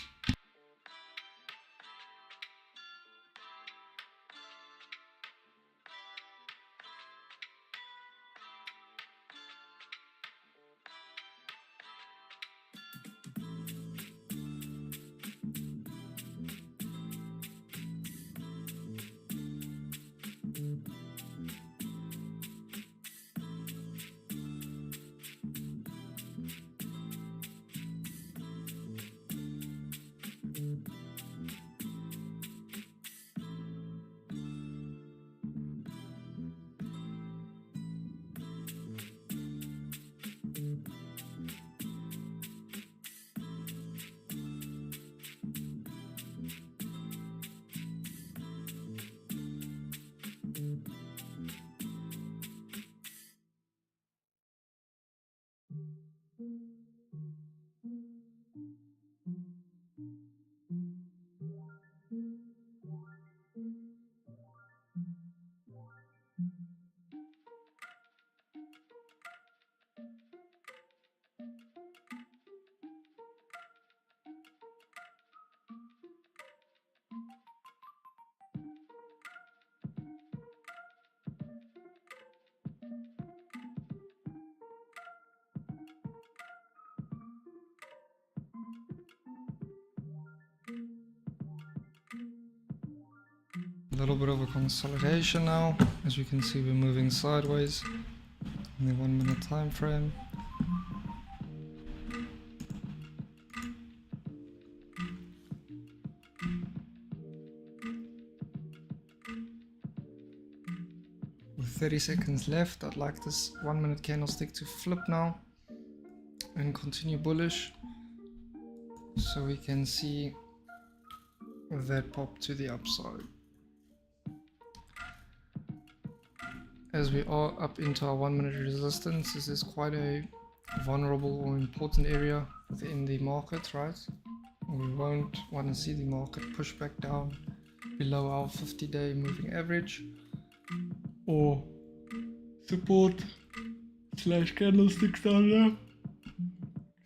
little bit of a consolidation now. As you can see, we're moving sideways in the 1 minute time frame. With 30 seconds left, I'd like this 1 minute candlestick to flip now and continue bullish, so we can see that pop to the upside. As we are up into our 1 minute resistance, this is quite a vulnerable or important area within the market, right? We won't want to see the market push back down below our 50-day moving average or support slash candlesticks down there.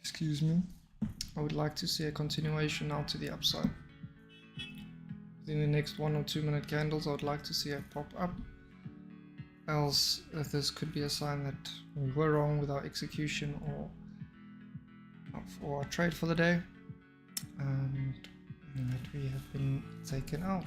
Excuse me. I would like to see a continuation now to the upside. Within the next 1 or 2 minute candles, I would like to see a pop up. Else, this could be a sign that we were wrong with our execution or our trade for the day, and that we have been taken out.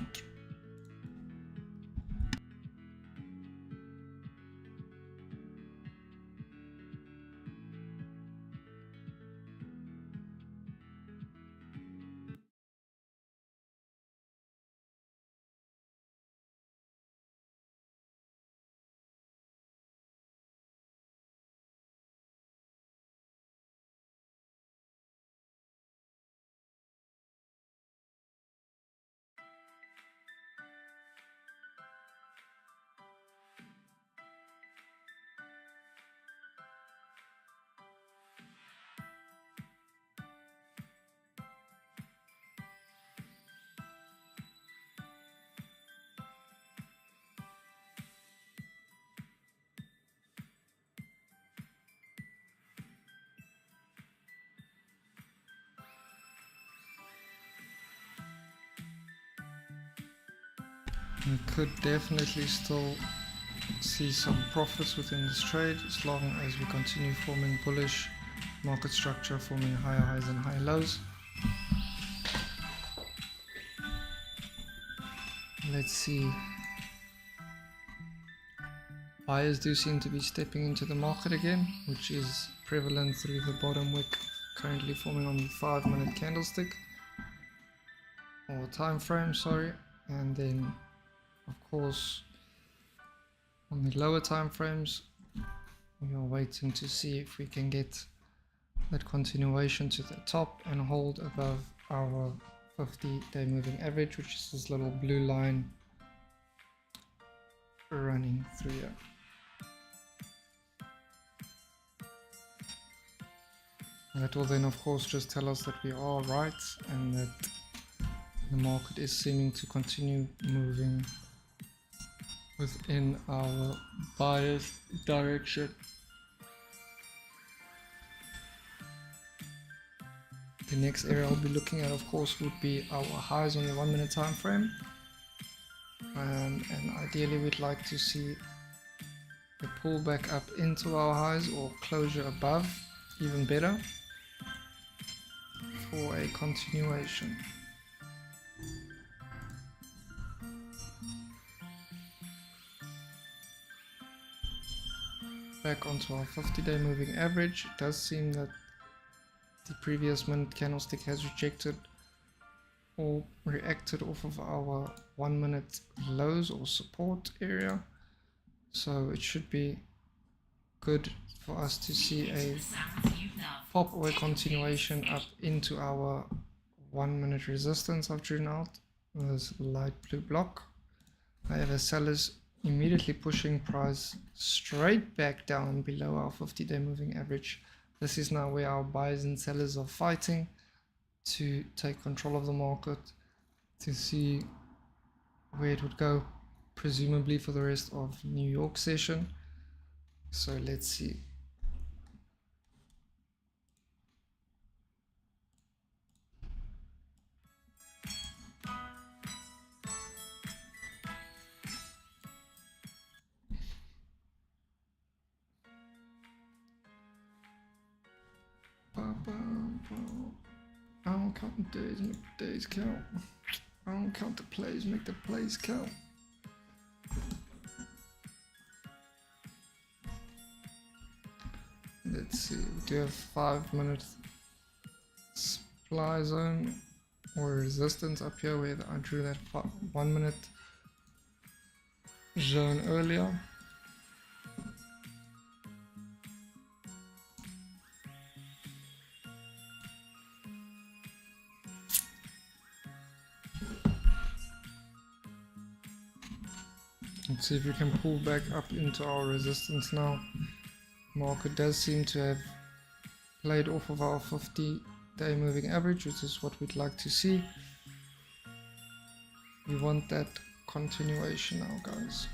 We could definitely still see some profits within this trade as long as we continue forming bullish market structure, forming higher highs and higher lows. Let's see. Buyers do seem to be stepping into the market again, which is prevalent through the bottom wick currently forming on the 5 minute candlestick or time frame, sorry, and then of course on the lower time frames we are waiting to see if we can get that continuation to the top and hold above our 50-day moving average, which is this little blue line running through here. That will then of course just tell us that we are right and that the market is seeming to continue moving within our biased direction. The next area I'll be looking at, of course, would be our highs on the 1 minute time frame, and ideally we'd like to see a pullback up into our highs or closure above, even better, for a continuation. Back onto our 50-day moving average, it does seem that the previous minute candlestick has rejected or reacted off of our 1 minute lows or support area, so it should be good for us to see a pop or a continuation up into our 1 minute resistance I've drawn out, this light blue block. However, sellers immediately pushing price straight back down below our 50-day moving average. This is now where our buyers and sellers are fighting to take control of the market, to see where it would go, presumably for the rest of New York session. So let's see. I don't count the days, make the days count. I don't count the plays, make the plays count. see, we do have 5-minute supply zone or resistance up here where I drew that 1-minute zone earlier. Let's see if we can pull back up into our resistance now. Market does seem to have played off of our 50-day moving average, which is what we'd like to see. We want that continuation now, guys.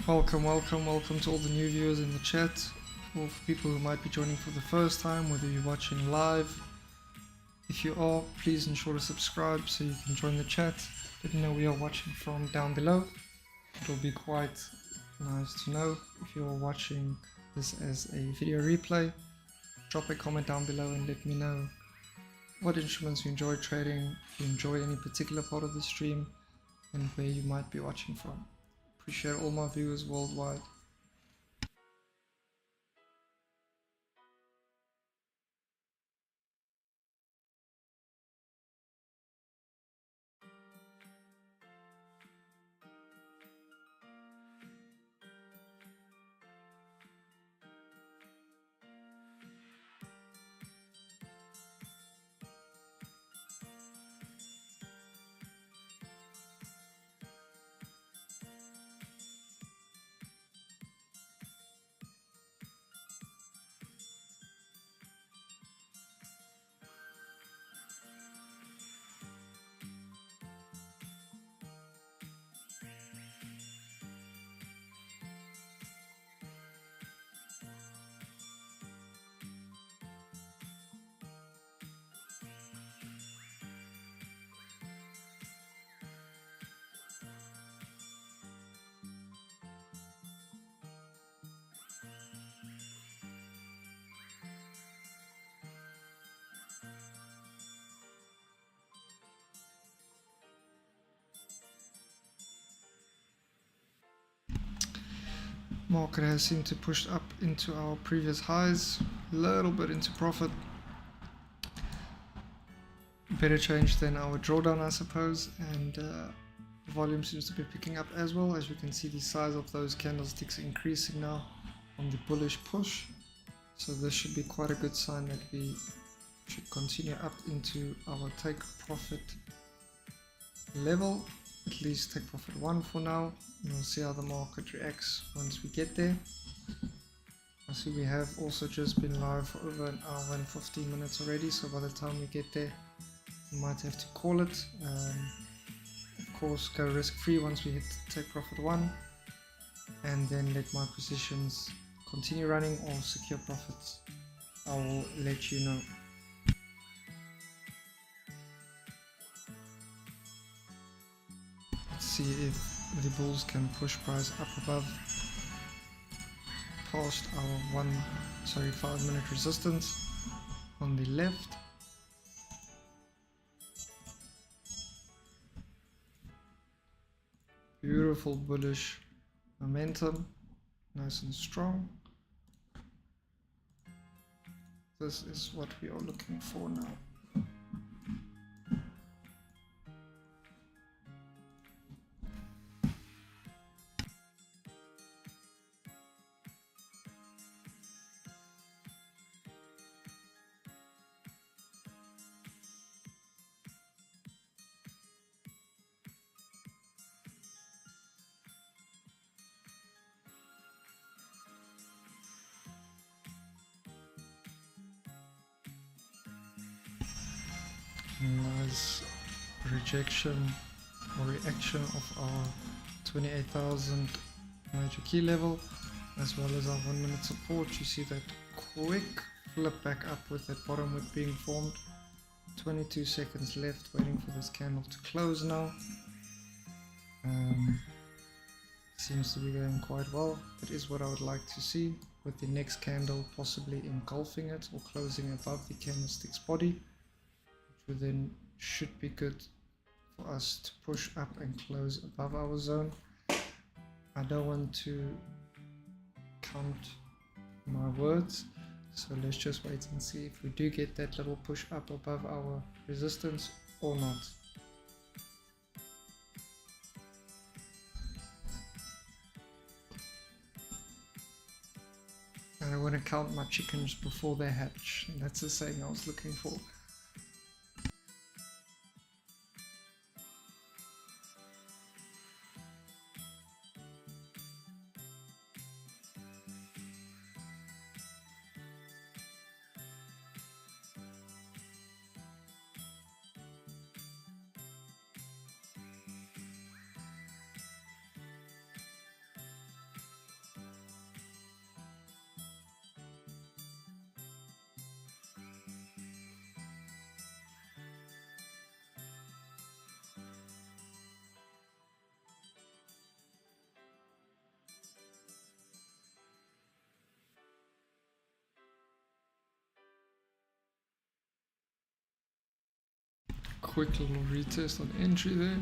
Welcome to all the new viewers in the chat, or for people who might be joining for the first time, whether you're watching live. If you are, please ensure to subscribe so you can join the chat. Let me know where you're watching from down below. It'll be quite nice to know if you're watching this as a video replay. Drop a comment down below and let me know what instruments you enjoy trading, if you enjoy any particular part of the stream, and where you might be watching from. Appreciate all my viewers worldwide. Market has seemed to push up into our previous highs, a little bit into profit. Better change than our drawdown, I suppose, and volume seems to be picking up as well. As you can see, the size of those candlesticks increasing now on the bullish push. So this should be quite a good sign that we should continue up into our take profit level. At least take profit 1 for now, and we'll see how the market reacts once we get there. I see we have also just been live for over an hour and 15 minutes already, so by the time we get there we might have to call it. Of course, go risk free once we hit take profit 1, and then let my positions continue running or secure profits. I will let you know. See if the bulls can push price up above past our 5-minute resistance on the left. Beautiful bullish momentum, nice and strong. This is what we are looking for now. Nice rejection or reaction of our 28,000 major key level, as well as our 1 minute support. You see that quick flip back up with that bottom wick being formed. 22 seconds left, waiting for this candle to close now. Seems to be going quite well. That is what I would like to see, with the next candle possibly engulfing it or closing above the candlestick's body, which would then should be good for us to push up and close above our zone. I don't want to count my words, so let's just wait and see if we do get that little push up above our resistance or not. I don't want to count my chickens before they hatch. That's the saying I was looking for. Quick little retest on entry there.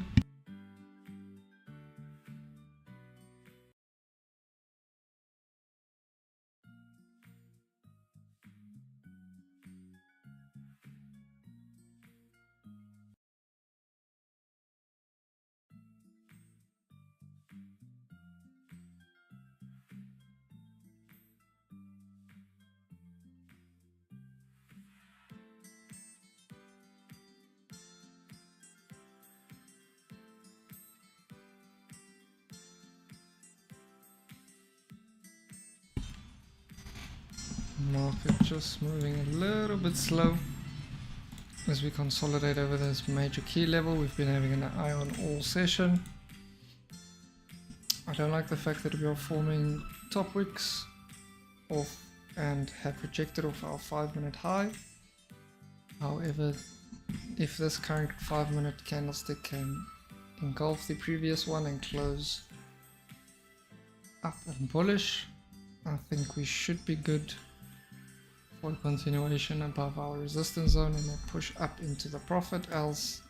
Market just moving a little bit slow as we consolidate over this major key level. We've been having an eye on all session. I don't like the fact that we are forming top wicks off and have rejected off our 5 minute high. However, if this current 5 minute candlestick can engulf the previous one and close up and bullish, I think we should be good for continuation above our resistance zone and then push up into the profit, else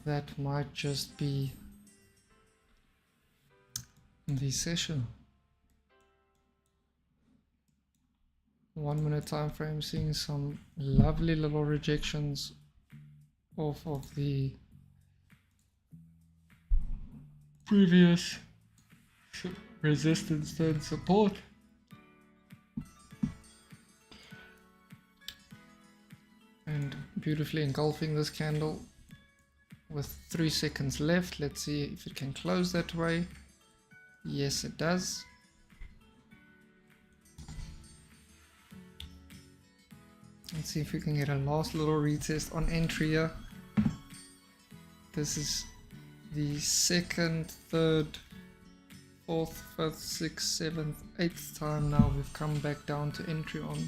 that might just be the session. 1 minute time frame, seeing some lovely little rejections off of the previous resistance and support. And beautifully engulfing this candle with 3 seconds left. Let's see if it can close that way. Yes, it does. Let's see if we can get a last little retest on entry here. This is the second, third, fourth, fifth, sixth, seventh, eighth time now we've come back down to entry on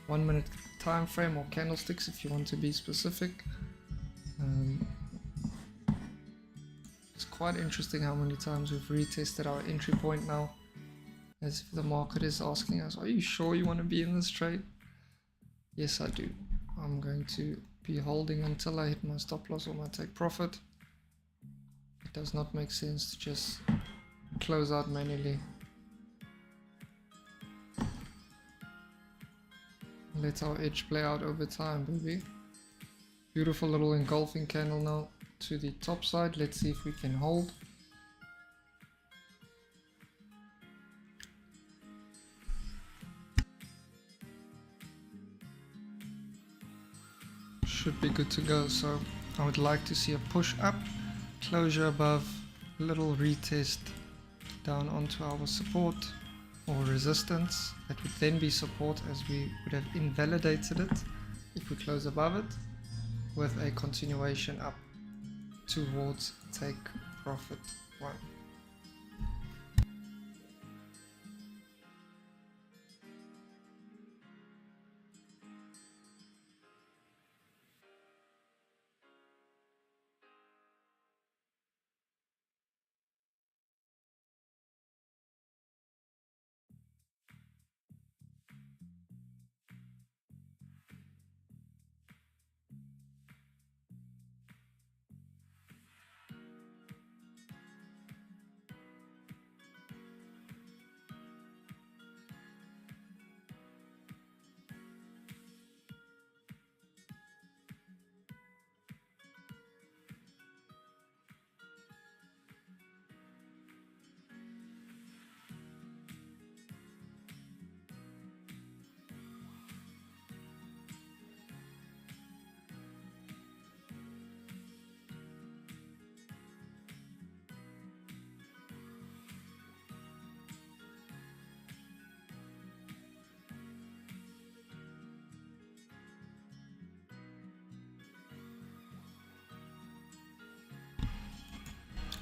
1 minute time frame, or candlesticks if you want to be specific. It's quite interesting how many times we've retested our entry point now, as if the market is asking us, are you sure you want to be in this trade? Yes, I do. I'm going to be holding until I hit my stop loss or my take profit. It does not make sense to just close out manually. Let our edge play out over time, baby. Beautiful little engulfing candle now to the top side. Let's see if we can hold. Should be good to go. So I would like to see a push up, closure above, little retest down onto our support or resistance. That would then be support, as we would have invalidated it if we close above it, with a continuation up towards take profit 1.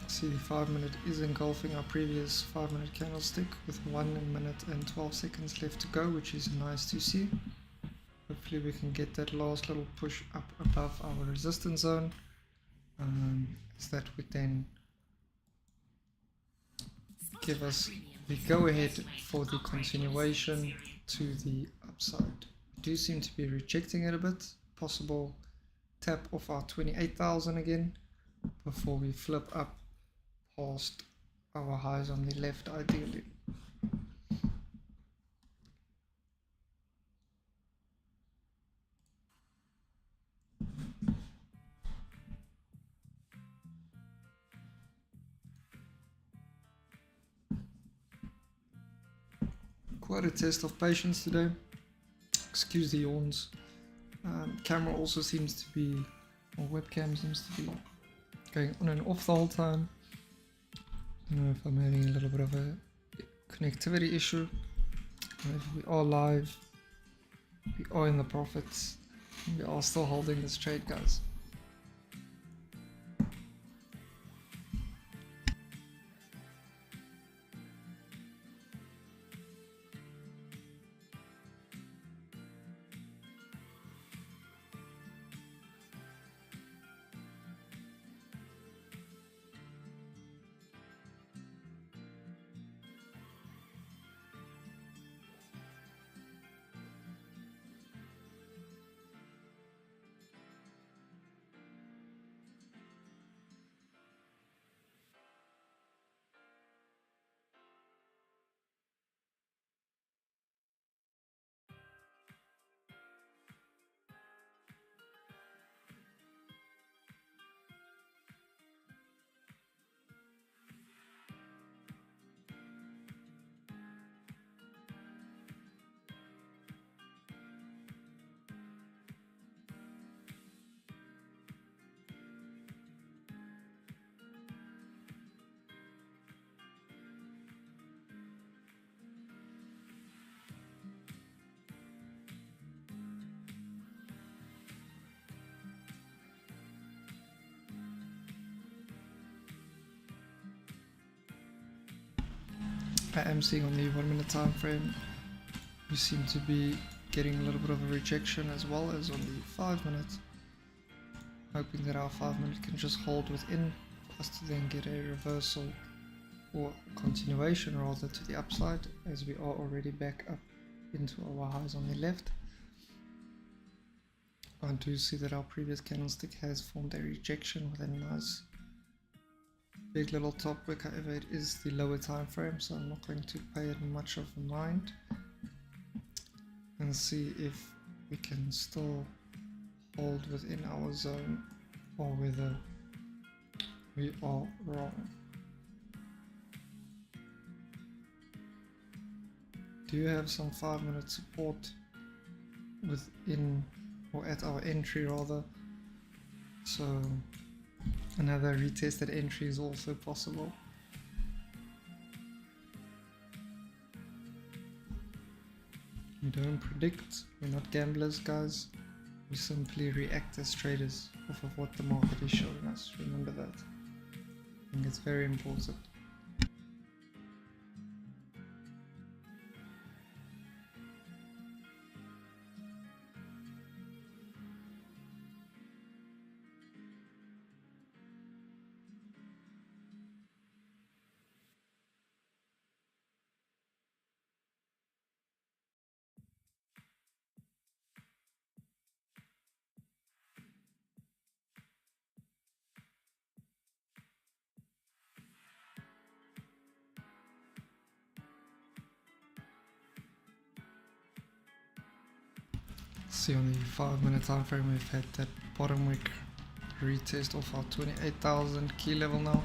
See, the 5 minute is engulfing our previous 5 minute candlestick with 1 minute and 12 seconds left to go, which is nice to see. Hopefully we can get that last little push up above our resistance zone, so that would then give us the go ahead for the continuation to the upside. We do seem to be rejecting it a bit. Possible tap off our 28,000 again before we flip up past our highs on the left ideally. Quite a test of patience today. Excuse the yawns. Camera also seems to be, or webcam seems to be going on and off the whole time. I don't know if I'm having a little bit of a connectivity issue. If we are live, we are in the profits, we are still holding this trade, guys. I am seeing on the 1 minute time frame, we seem to be getting a little bit of a rejection as well as on the 5 minute. Hoping that our 5 minute can just hold within for us to then get a reversal or continuation rather to the upside, as we are already back up into our highs on the left. I do see that our previous candlestick has formed a rejection with a nice big little top wick. However, it is the lower time frame, so I'm not going to pay it much of a mind, and see if we can still hold within our zone or whether we are wrong. Do you have some 5 minute support within, or at our entry rather, so another retested entry is also possible. We don't predict, we're not gamblers, guys. We simply react as traders off of what the market is showing us. Remember that. I think it's very important. See, on the 5-minute time frame, we've had that bottom wick retest of our 28,000 key level now.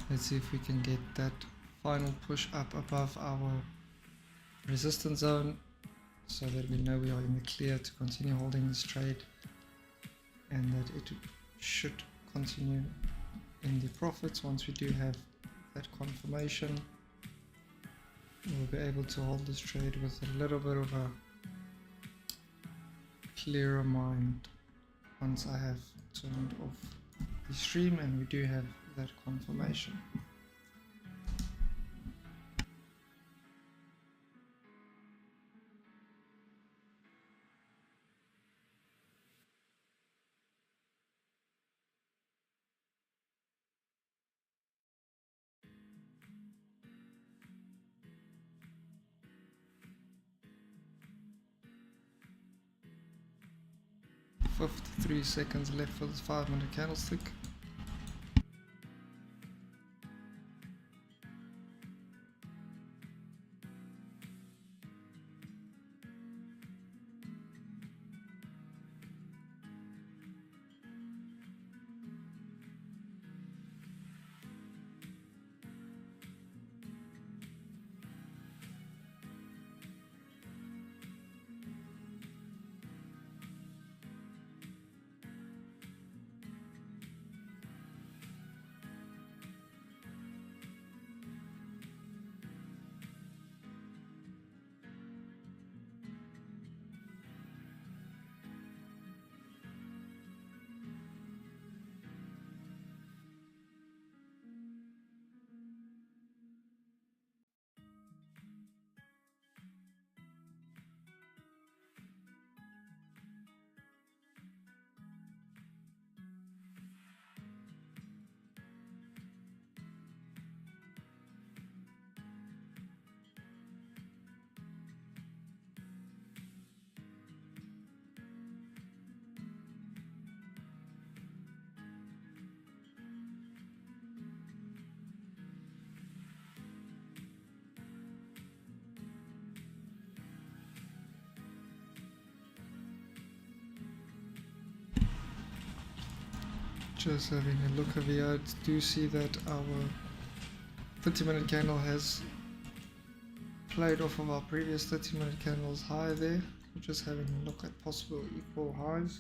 Let's see if we can get that final push up above our resistance zone, so that we know we are in the clear to continue holding this trade, and that it should continue in the profits. Once we do have that confirmation, we'll be able to hold this trade with a little bit of a clearer mind once I have turned off the stream and we do have that confirmation. "53 seconds left for this 5-minute candlestick." Just having a look over here, I do see that our 30-minute candle has played off of our previous 30-minute candle's high there. We're just having a look at possible equal highs,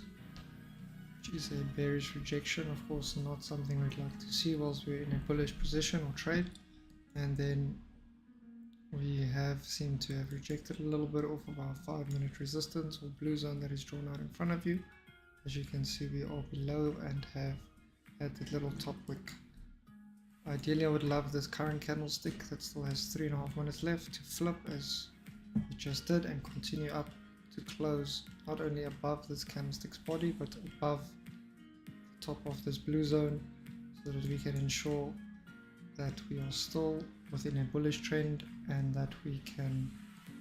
which is a bearish rejection. Of course, not something we'd like to see whilst we're in a bullish position or trade. And then we have seemed to have rejected a little bit off of our 5-minute resistance or blue zone that is drawn out in front of you. As you can see, we are below and have had that little top wick. Ideally, I would love this current candlestick that still has 3.5 minutes left to flip as it just did and continue up to close not only above this candlestick's body but above the top of this blue zone, so that we can ensure that we are still within a bullish trend and that we can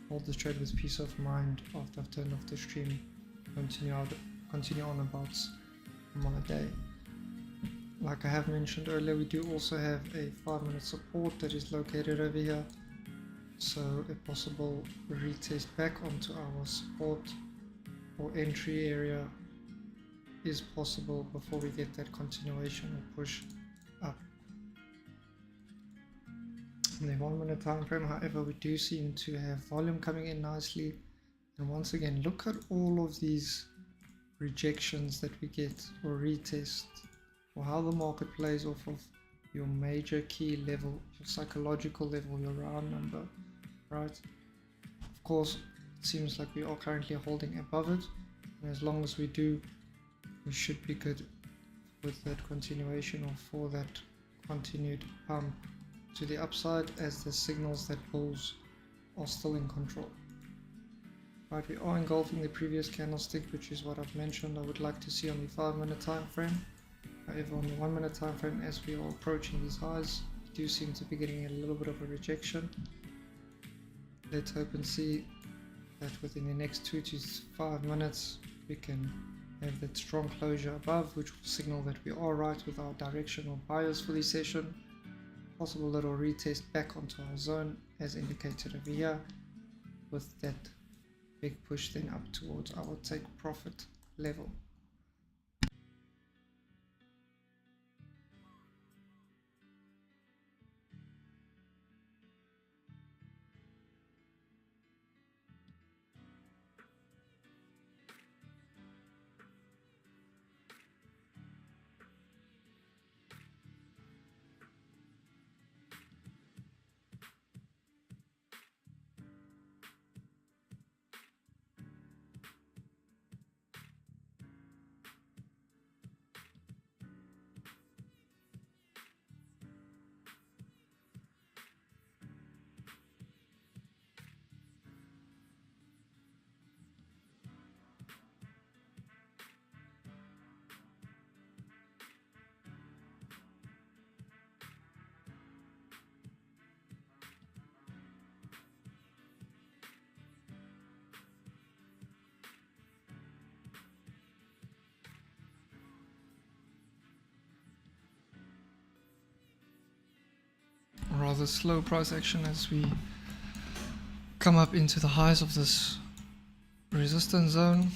hold this trade with peace of mind after I've turned off the stream, continue on about my day. Like I have mentioned earlier, we do also have a 5-minute support that is located over here, so a possible retest back onto our support or entry area is possible before we get that continuation or push up. In the 1-minute time frame, however, we do seem to have volume coming in nicely, and once again, look at all of these rejections that we get or retest, or how the market plays off of your major key level, your psychological level, your round number, right? Of course, it seems like we are currently holding above it, And as long as we do, we should be good with that continuation, or for that continued pump to the upside, as the signals that bulls are still in control. Right, we are engulfing the previous candlestick, which is what I've mentioned I would like to see on the 5-minute time frame. However, on the 1-minute time frame, as we are approaching these highs, we do seem to be getting a little bit of a rejection. Let's hope and see that within the next 2 to 5 minutes we can have that strong closure above, which will signal that we are right with our directional bias for the session. Possible little retest back onto our zone as indicated over here, with that big push then up towards our take profit level. Rather slow price action as we come up into the highs of this resistance zone.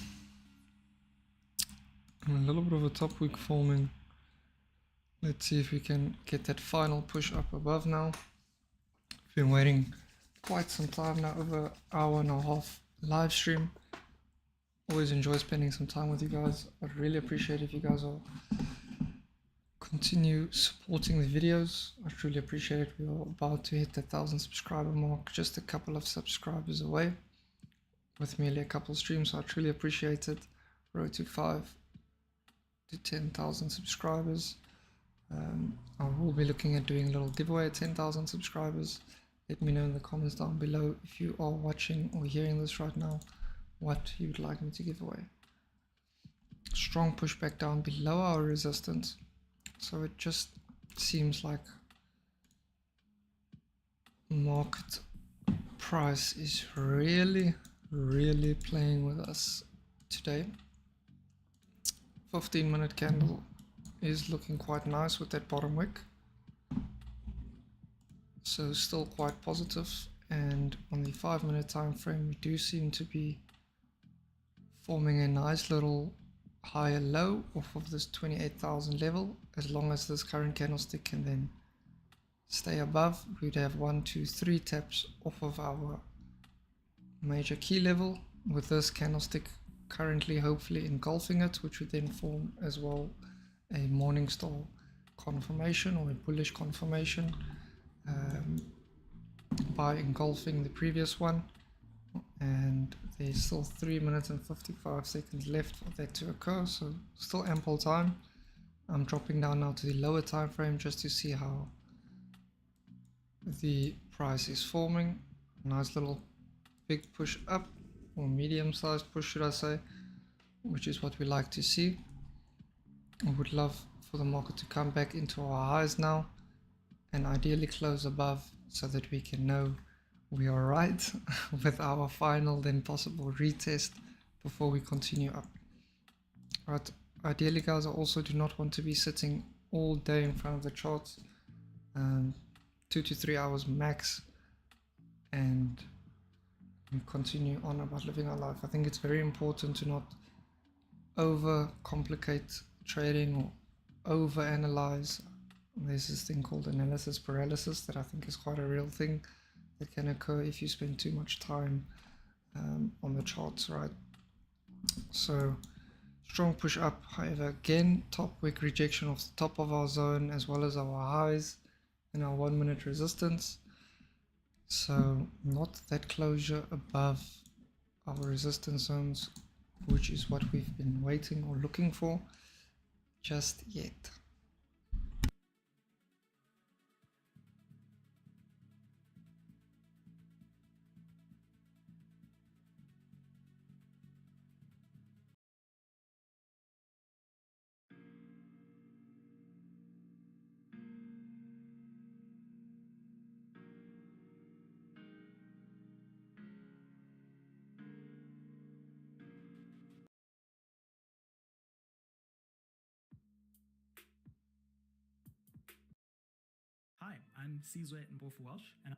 And a little bit of a top wick forming. Let's see if we can get that final push up above now. Been waiting quite some time now, over an hour and a half live stream. Always enjoy spending some time with you guys. I'd really appreciate if you guys are continue supporting the videos. I truly appreciate it. We are about to hit the 1,000 subscriber mark, just a couple of subscribers away, with merely a couple streams, so I truly appreciate it. Road to 5 to 10,000 subscribers. I will be looking at doing a little giveaway at 10,000 subscribers. Let me know in the comments down below, if you are watching or hearing this right now, what you would like me to give away. Strong pushback down below our resistance. So it just seems like market price is really playing with us today. 15-minute candle is looking quite nice with that bottom wick. So still quite positive, and on the 5-minute time frame we do seem to be forming a nice little higher low off of this 28,000 level. As long as this current candlestick can then stay above, we'd have 1, 2, 3 taps off of our major key level, with this candlestick currently hopefully engulfing it, which would then form as well a Morningstar confirmation or a bullish confirmation by engulfing the previous one. And there's still 3 minutes and 55 seconds left for that to occur, so still ample time. I'm dropping down now to the lower time frame just to see how the price is forming. Nice little big push up, or medium sized push should I say, which is what we like to see. I would love for the market to come back into our highs now, and ideally close above, so that we can know we are right with our final then possible retest before we continue up. Right, ideally guys, I also do not want to be sitting all day in front of the charts, 2 to 3 hours max, and continue on about living our life. I think it's very important to not over complicate trading or over analyze. There's this thing called analysis paralysis that I think is quite a real thing that can occur if you spend too much time on the charts, right? So strong push up, however, again top wick rejection of the top of our zone, as well as our highs and our 1 minute resistance. So not that closure above our resistance zones which is what we've been waiting or looking for just yet. Hi, I'm Sizwe Mbofu Welsh, and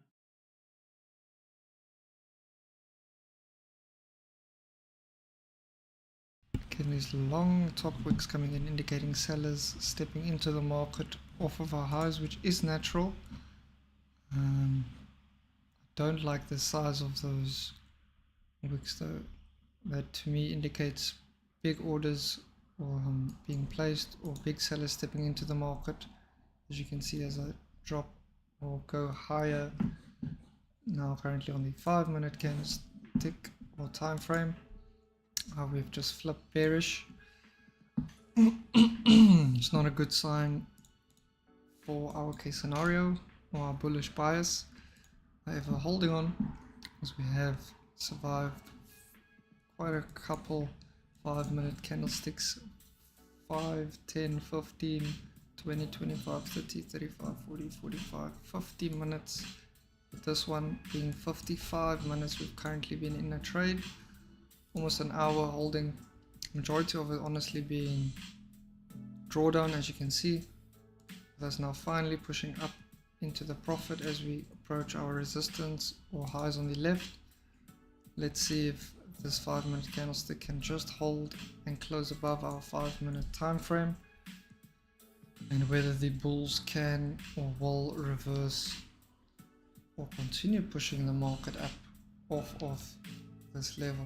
Again, these long top wicks coming in, indicating sellers stepping into the market off of our highs, which is natural. I don't like the size of those wicks though. That to me indicates big orders or being placed, or big sellers stepping into the market. As you can see, as I drop or go higher now, currently on the 5-minute candlestick or time frame, we've just flipped bearish. It's not a good sign for our case scenario or our bullish bias. However, holding on, as we have survived quite a couple 5-minute candlesticks, 5, 10, 15, 20, 25, 30, 35, 40, 45, 50 minutes. With this one being 55 minutes, we've currently been in a trade, almost an hour holding, majority of it honestly being drawdown, as you can see. That's now finally pushing up into the profit as we approach our resistance or highs on the left. Let's see if this 5-minute candlestick can just hold and close above our 5-minute time frame, and whether the bulls can or will reverse or continue pushing the market up off of this level.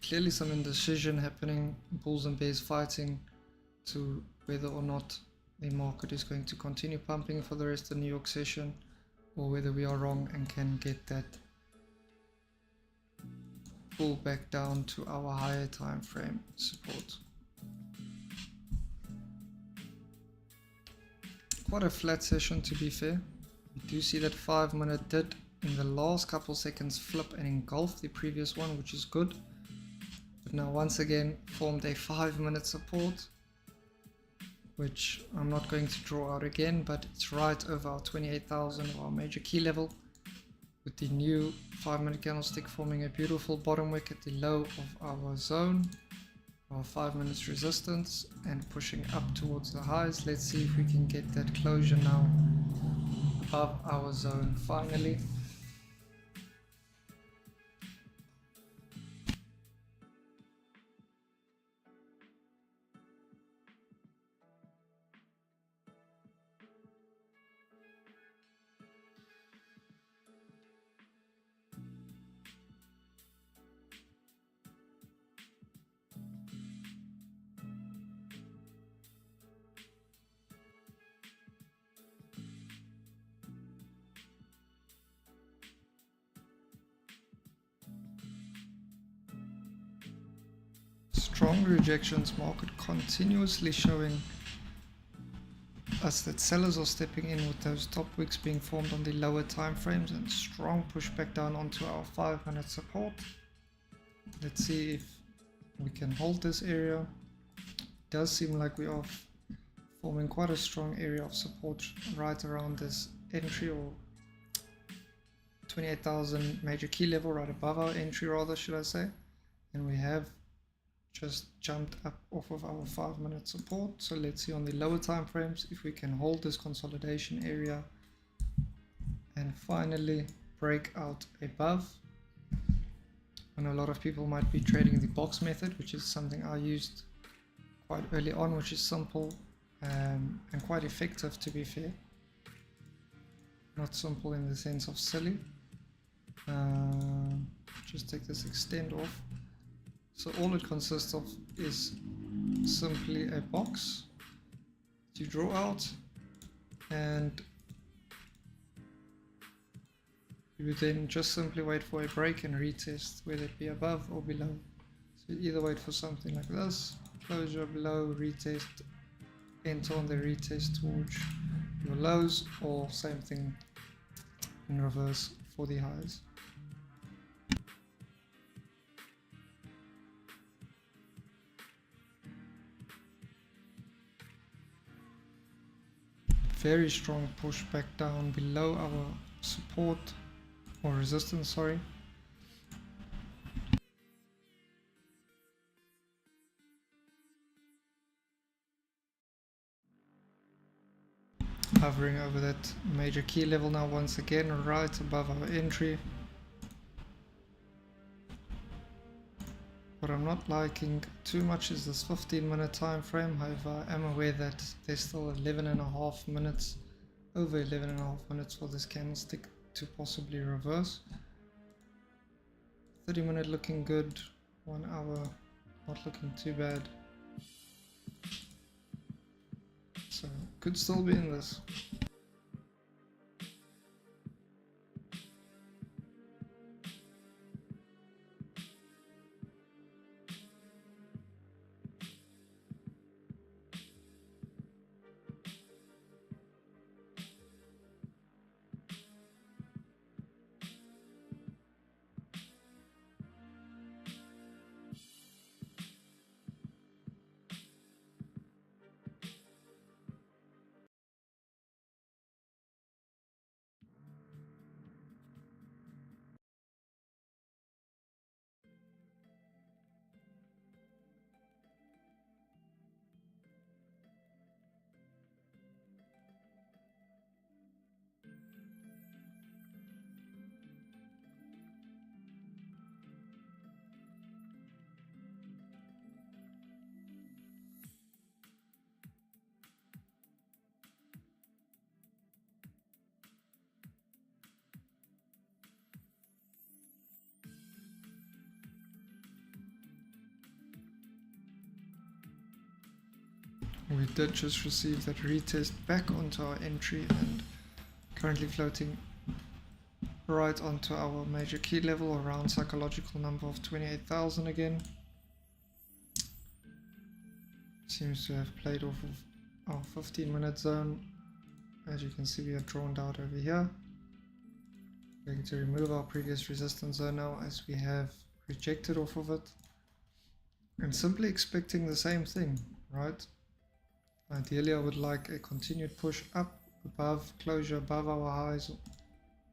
Clearly some indecision happening, bulls and bears fighting to whether or not the market is going to continue pumping for the rest of the New York session, or whether we are wrong and can get that pull back down to our higher time frame support. Quite a flat session, to be fair. We do see that 5-minute did in the last couple seconds flip and engulf the previous one, which is good. But now once again formed a 5-minute support, which I'm not going to draw out again, but it's right over our 28,000, our major key level, with the new 5-minute candlestick forming a beautiful bottom wick at the low of our zone, our 5 minutes resistance, and pushing up towards the highs. Let's see if we can get that closure now above our zone finally. Strong rejections, market continuously showing us that sellers are stepping in with those top wicks being formed on the lower time frames, and strong pushback down onto our 5-minute support. Let's see if we can hold this area. It does seem like we are forming quite a strong area of support right around this entry, or 28,000 major key level, right above our entry rather, should I say. And we have just jumped up off of our 5-minute support. So let's see on the lower time frames if we can hold this consolidation area and finally break out above. I know a lot of people might be trading the box method, which is something I used quite early on, which is simple and quite effective, to be fair. Not simple in the sense of silly. Just take this extend off. So all it consists of is simply a box to draw out, and we would then just simply wait for a break and retest, whether it be above or below. So either wait for something like this, closure below, retest, enter on the retest towards your lows, or same thing in reverse for the highs. Very strong push back down below our support or resistance, sorry. Hovering over that major key level now once again, right above our entry. What I'm not liking too much is this 15-minute time frame. However, I am aware that there's still 11.5 minutes, over 11.5 minutes for this candlestick to possibly reverse. 30-minute looking good, 1 hour not looking too bad. So could still be in this. We did just receive that retest back onto our entry and currently floating right onto our major key level around psychological number of 28,000 again. Seems to have played off of our 15-minute zone. As you can see, we are drawn out over here. We're going to remove our previous resistance zone now as we have rejected off of it. And simply expecting the same thing, right? Ideally, I would like a continued push up above, closure above our highs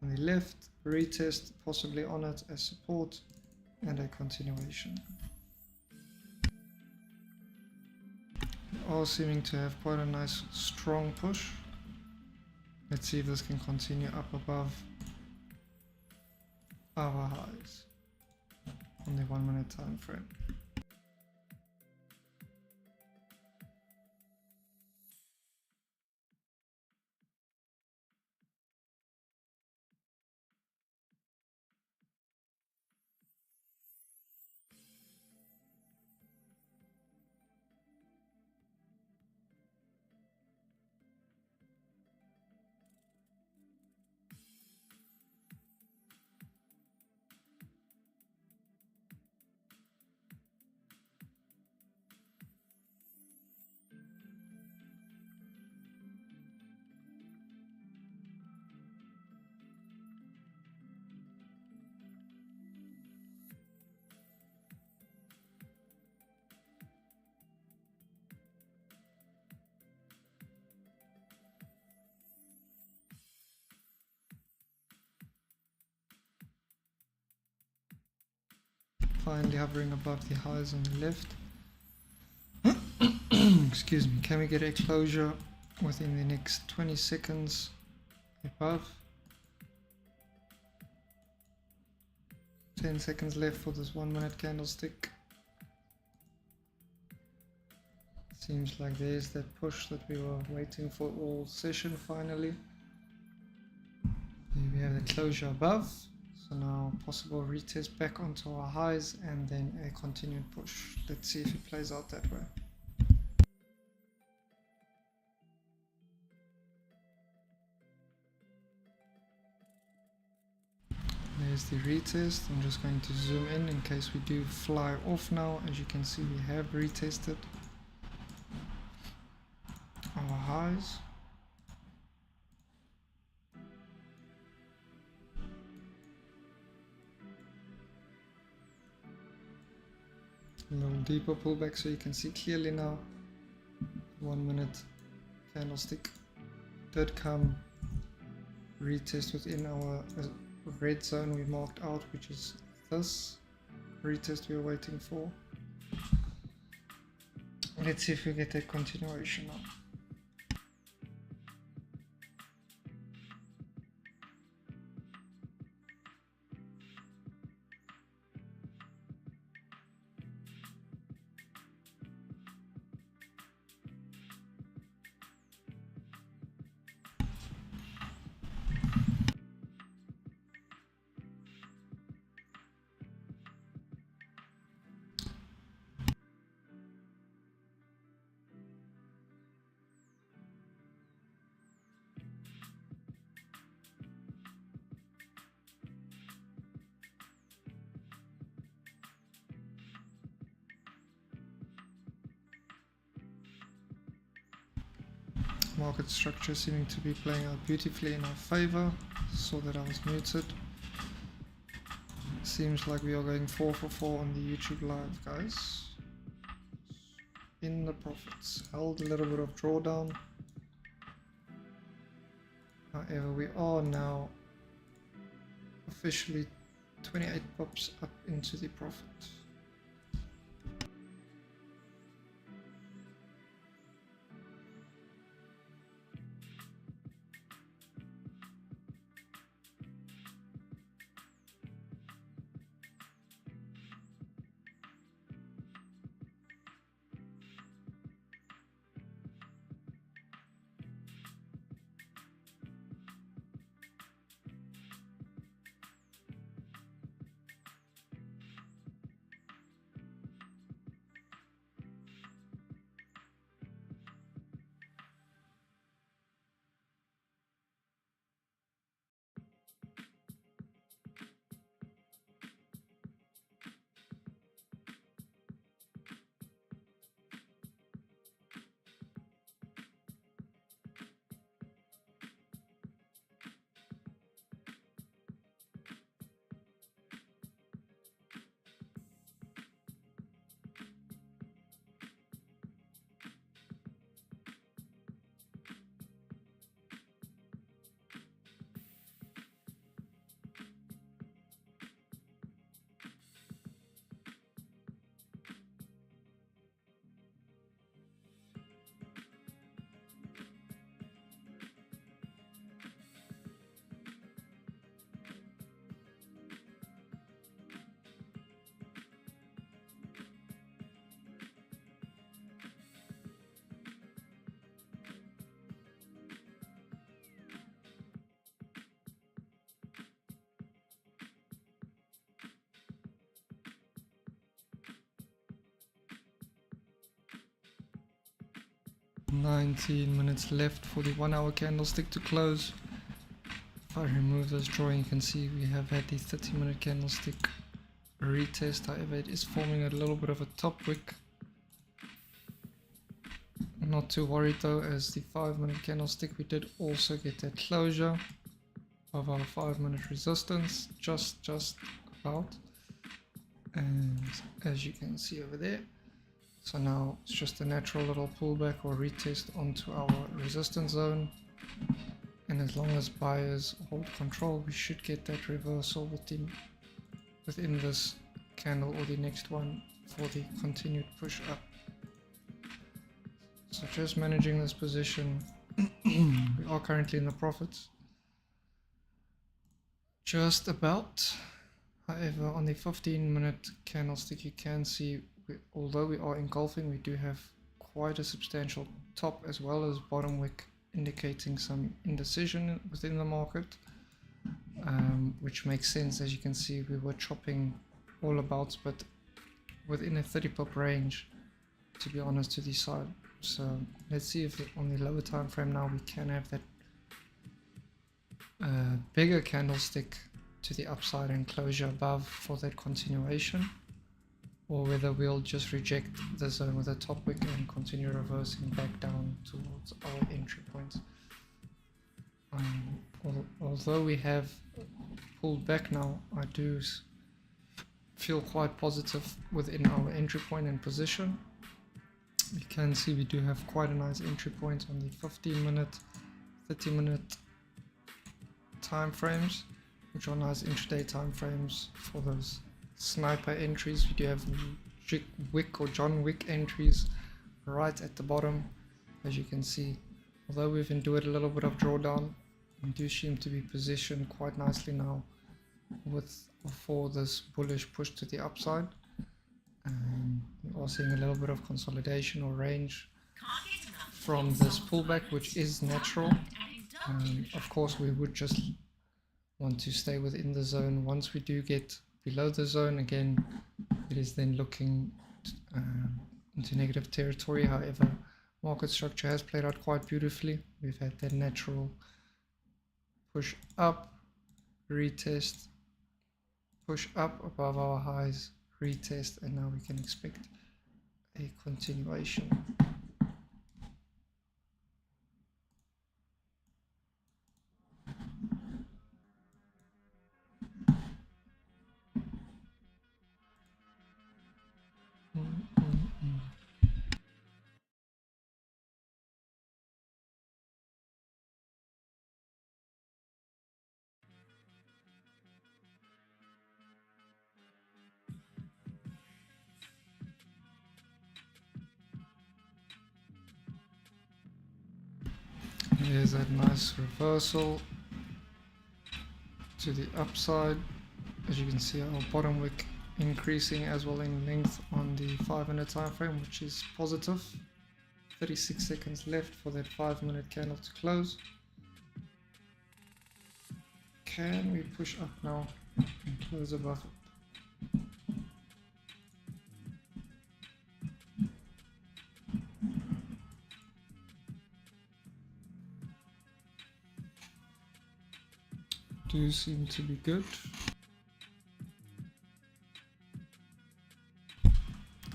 on the left, retest possibly on it as support, and a continuation. All seeming to have quite a nice strong push. Let's see if this can continue up above our highs on the 1 minute time frame. Finally hovering above the highs on the left. Excuse me, can we get a closure within the next 20 seconds above? 10 seconds left for this 1 minute candlestick. Seems like there's that push that we were waiting for all session finally. Here we have the closure above. So now possible retest back onto our highs and then a continued push. Let's see if it plays out that way. there's the retest. I'm just going to zoom in case we do fly off now. As you can see, we have retested our highs. A little deeper pullback, so you can see clearly now. 1 minute candlestick did come retest within our red zone we marked out, which is this retest we are waiting for. Let's see if we get that continuation now. Market structure seeming to be playing out beautifully in our favor. Saw that I was muted. Seems like we are going 4 for 4 on the YouTube live, guys. In the profits. Held a little bit of drawdown. However, we are now officially 28 pips up into the profit. $19 minutes left for the 1 hour candlestick to close. If I remove this drawing, you can see we have had the 30-minute candlestick retest. However, it is forming a little bit of a top wick. Not too worried though, as the 5-minute candlestick, we did also get that closure of our 5-minute resistance, just about. And as you can see over there, so now it's just a natural little pullback or retest onto our resistance zone. And as long as buyers hold control, we should get that reversal within this candle or the next one for the continued push up. So just managing this position. We are currently in the profits. Just about. However, on the 15-minute candlestick, you can see, although we are engulfing, we do have quite a substantial top as well as bottom wick, indicating some indecision within the market, which makes sense. As you can see, we were chopping all about, but within a 30 pip range, to be honest, to the side. So let's see if on the lower time frame now we can have that bigger candlestick to the upside and closure above for that continuation, or whether we'll just reject the zone with a top wick and continue reversing back down towards our entry point. Although we have pulled back now, I do feel quite positive within our entry point and position. You can see we do have quite a nice entry point on the 15-minute, 30-minute time frames, which are nice intraday time frames for those sniper entries. We do have Wick or John Wick entries right at the bottom, as you can see. Although we've endured a little bit of drawdown, we do seem to be positioned quite nicely now for this bullish push to the upside. We are seeing a little bit of consolidation or range from this pullback, which is natural. Of course, we would just want to stay within the zone. Once we do get below the zone, again, it is then looking into negative territory. However, market structure has played out quite beautifully. We've had that natural push up, retest, push up above our highs, retest, and now we can expect a continuation. Here's that nice reversal to the upside. As you can see, our bottom wick increasing as well in length on the 5-minute time frame, which is positive. 36 seconds left for that 5-minute candle to close. Can we push up now and close above it? Do seem to be good.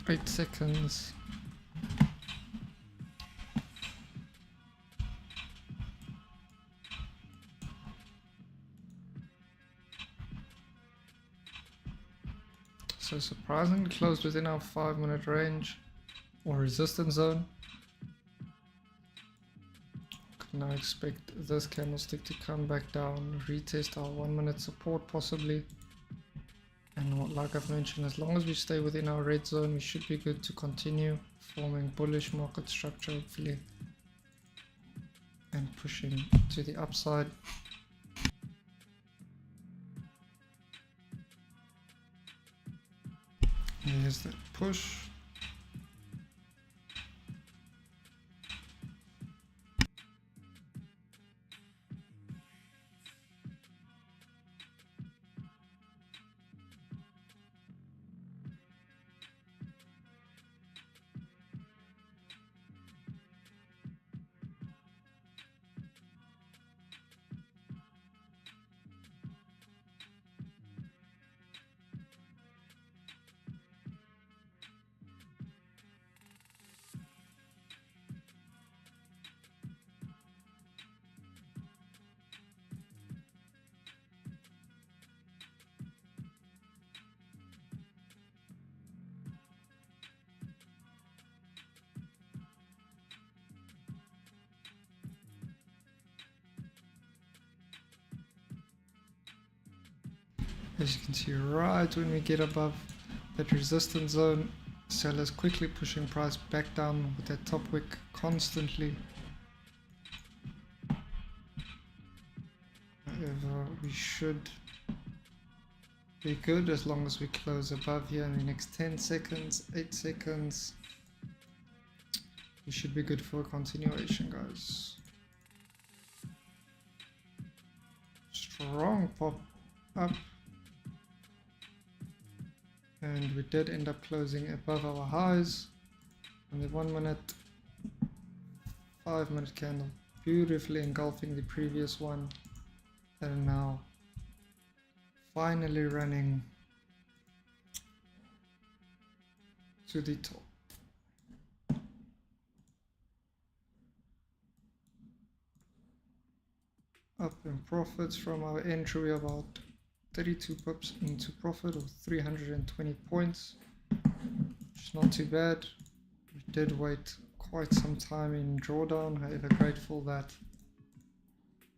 8 seconds. So surprisingly close within our 5-minute range or resistance zone. Now expect this candlestick to come back down, retest our 1-minute support possibly, and like I've mentioned, as long as we stay within our red zone, we should be good to continue forming bullish market structure hopefully and pushing to the upside. Here's that push. As you can see, right when we get above that resistance zone, sellers quickly pushing price back down with that top wick constantly. However, we should be good as long as we close above here in the next 10 seconds, 8 seconds. We should be good for a continuation, guys. Strong pop up. And we did end up closing above our highs on the 1-minute, 5-minute candle, beautifully engulfing the previous one, and now finally running to the top. Up in profits from our entry, we're about 32 pips into profit, or 320 points, which is not too bad. We did wait quite some time in drawdown, however grateful that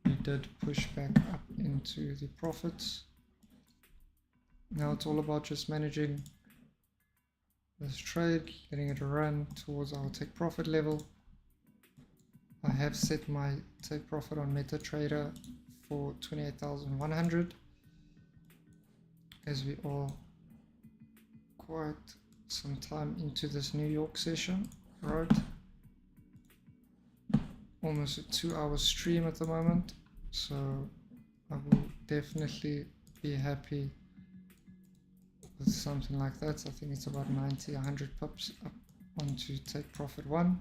we did push back up into the profits. Now it's all about just managing this trade, letting it run towards our take profit level. I have set my take profit on MetaTrader for 28,100, as we are quite some time into this New York session, right? Almost a 2-hour stream at the moment, so I will definitely be happy with something like that. I think it's about 90, 100 pips up onto take profit 1.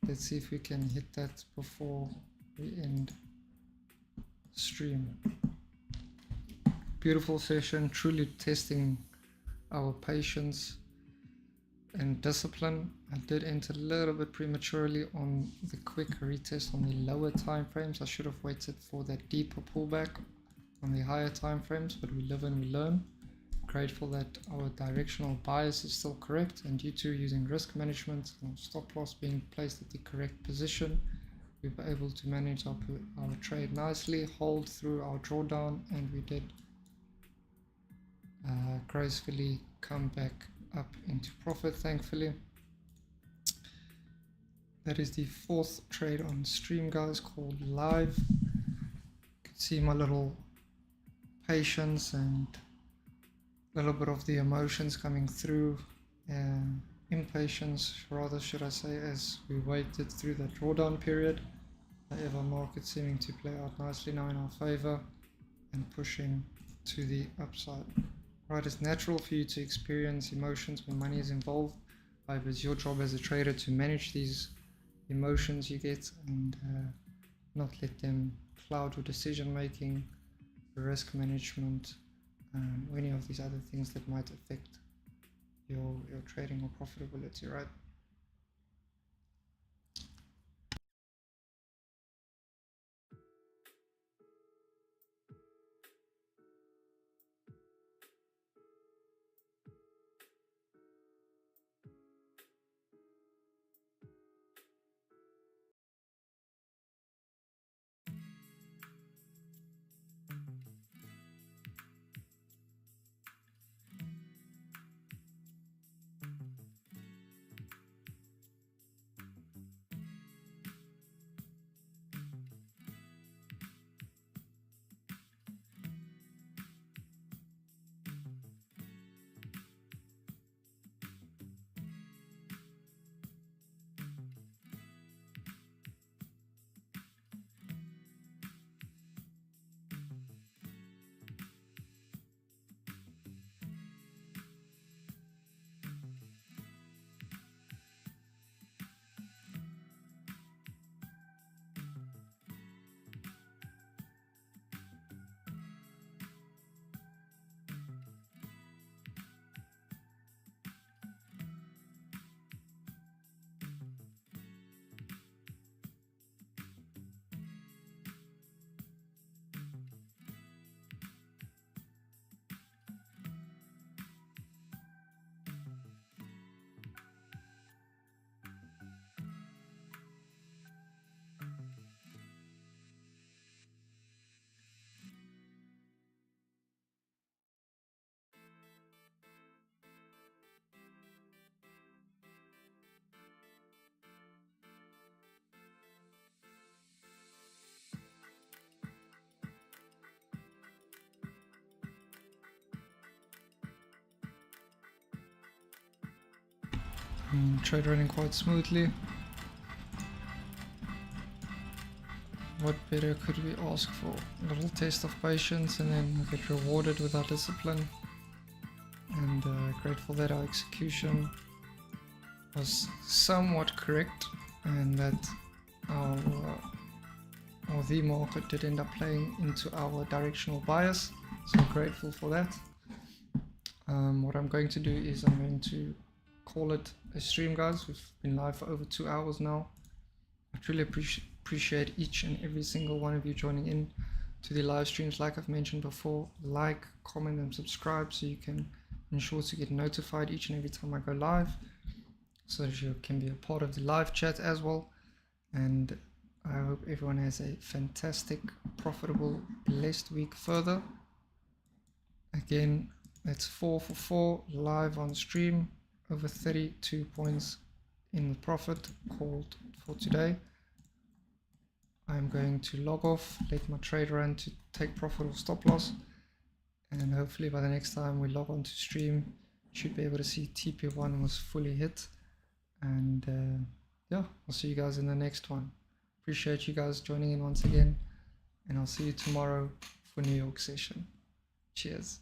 Let's see if we can hit that before we end stream. Beautiful session, truly testing our patience and discipline. I did enter a little bit prematurely on the quick retest on the lower time frames. I should have waited for that deeper pullback on the higher time frames, but we live and we learn. Grateful that our directional bias is still correct, and due to using risk management and stop loss being placed at the correct position, we were able to manage our trade nicely, hold through our drawdown, and we did gracefully come back up into profit, thankfully. That is the 4th trade on stream, guys, called live. You can see my little patience and a little bit of the emotions coming through, impatience rather, should I say, as we waited through that drawdown period. However, market seeming to play out nicely now in our favor and pushing to the upside. Right, it's natural for you to experience emotions when money is involved, but it's your job as a trader to manage these emotions you get and not let them cloud your decision making, risk management, or any of these other things that might affect your trading or profitability, right? Trade running quite smoothly. What better could we ask for? A little test of patience and then we get rewarded with our discipline. And grateful that our execution was somewhat correct and that the market did end up playing into our directional bias. So grateful for that. What I'm going to do is I'm going to call it a stream, guys. We've been live for over 2 hours now. I truly appreciate each and every single one of you joining in to the live streams. Like I've mentioned before, like, comment and subscribe so you can ensure to get notified each and every time I go live, so that you can be a part of the live chat as well. And I hope everyone has a fantastic, profitable, blessed week further. Again, that's 4 for 4 live on stream, over 32 points in the profit called for today. I'm going to log off, let my trade run to take profit or stop loss, and hopefully by the next time we log on to stream, you should be able to see TP1 was fully hit. And yeah, I'll see you guys in the next one. Appreciate you guys joining in once again, and I'll see you tomorrow for New York session. Cheers.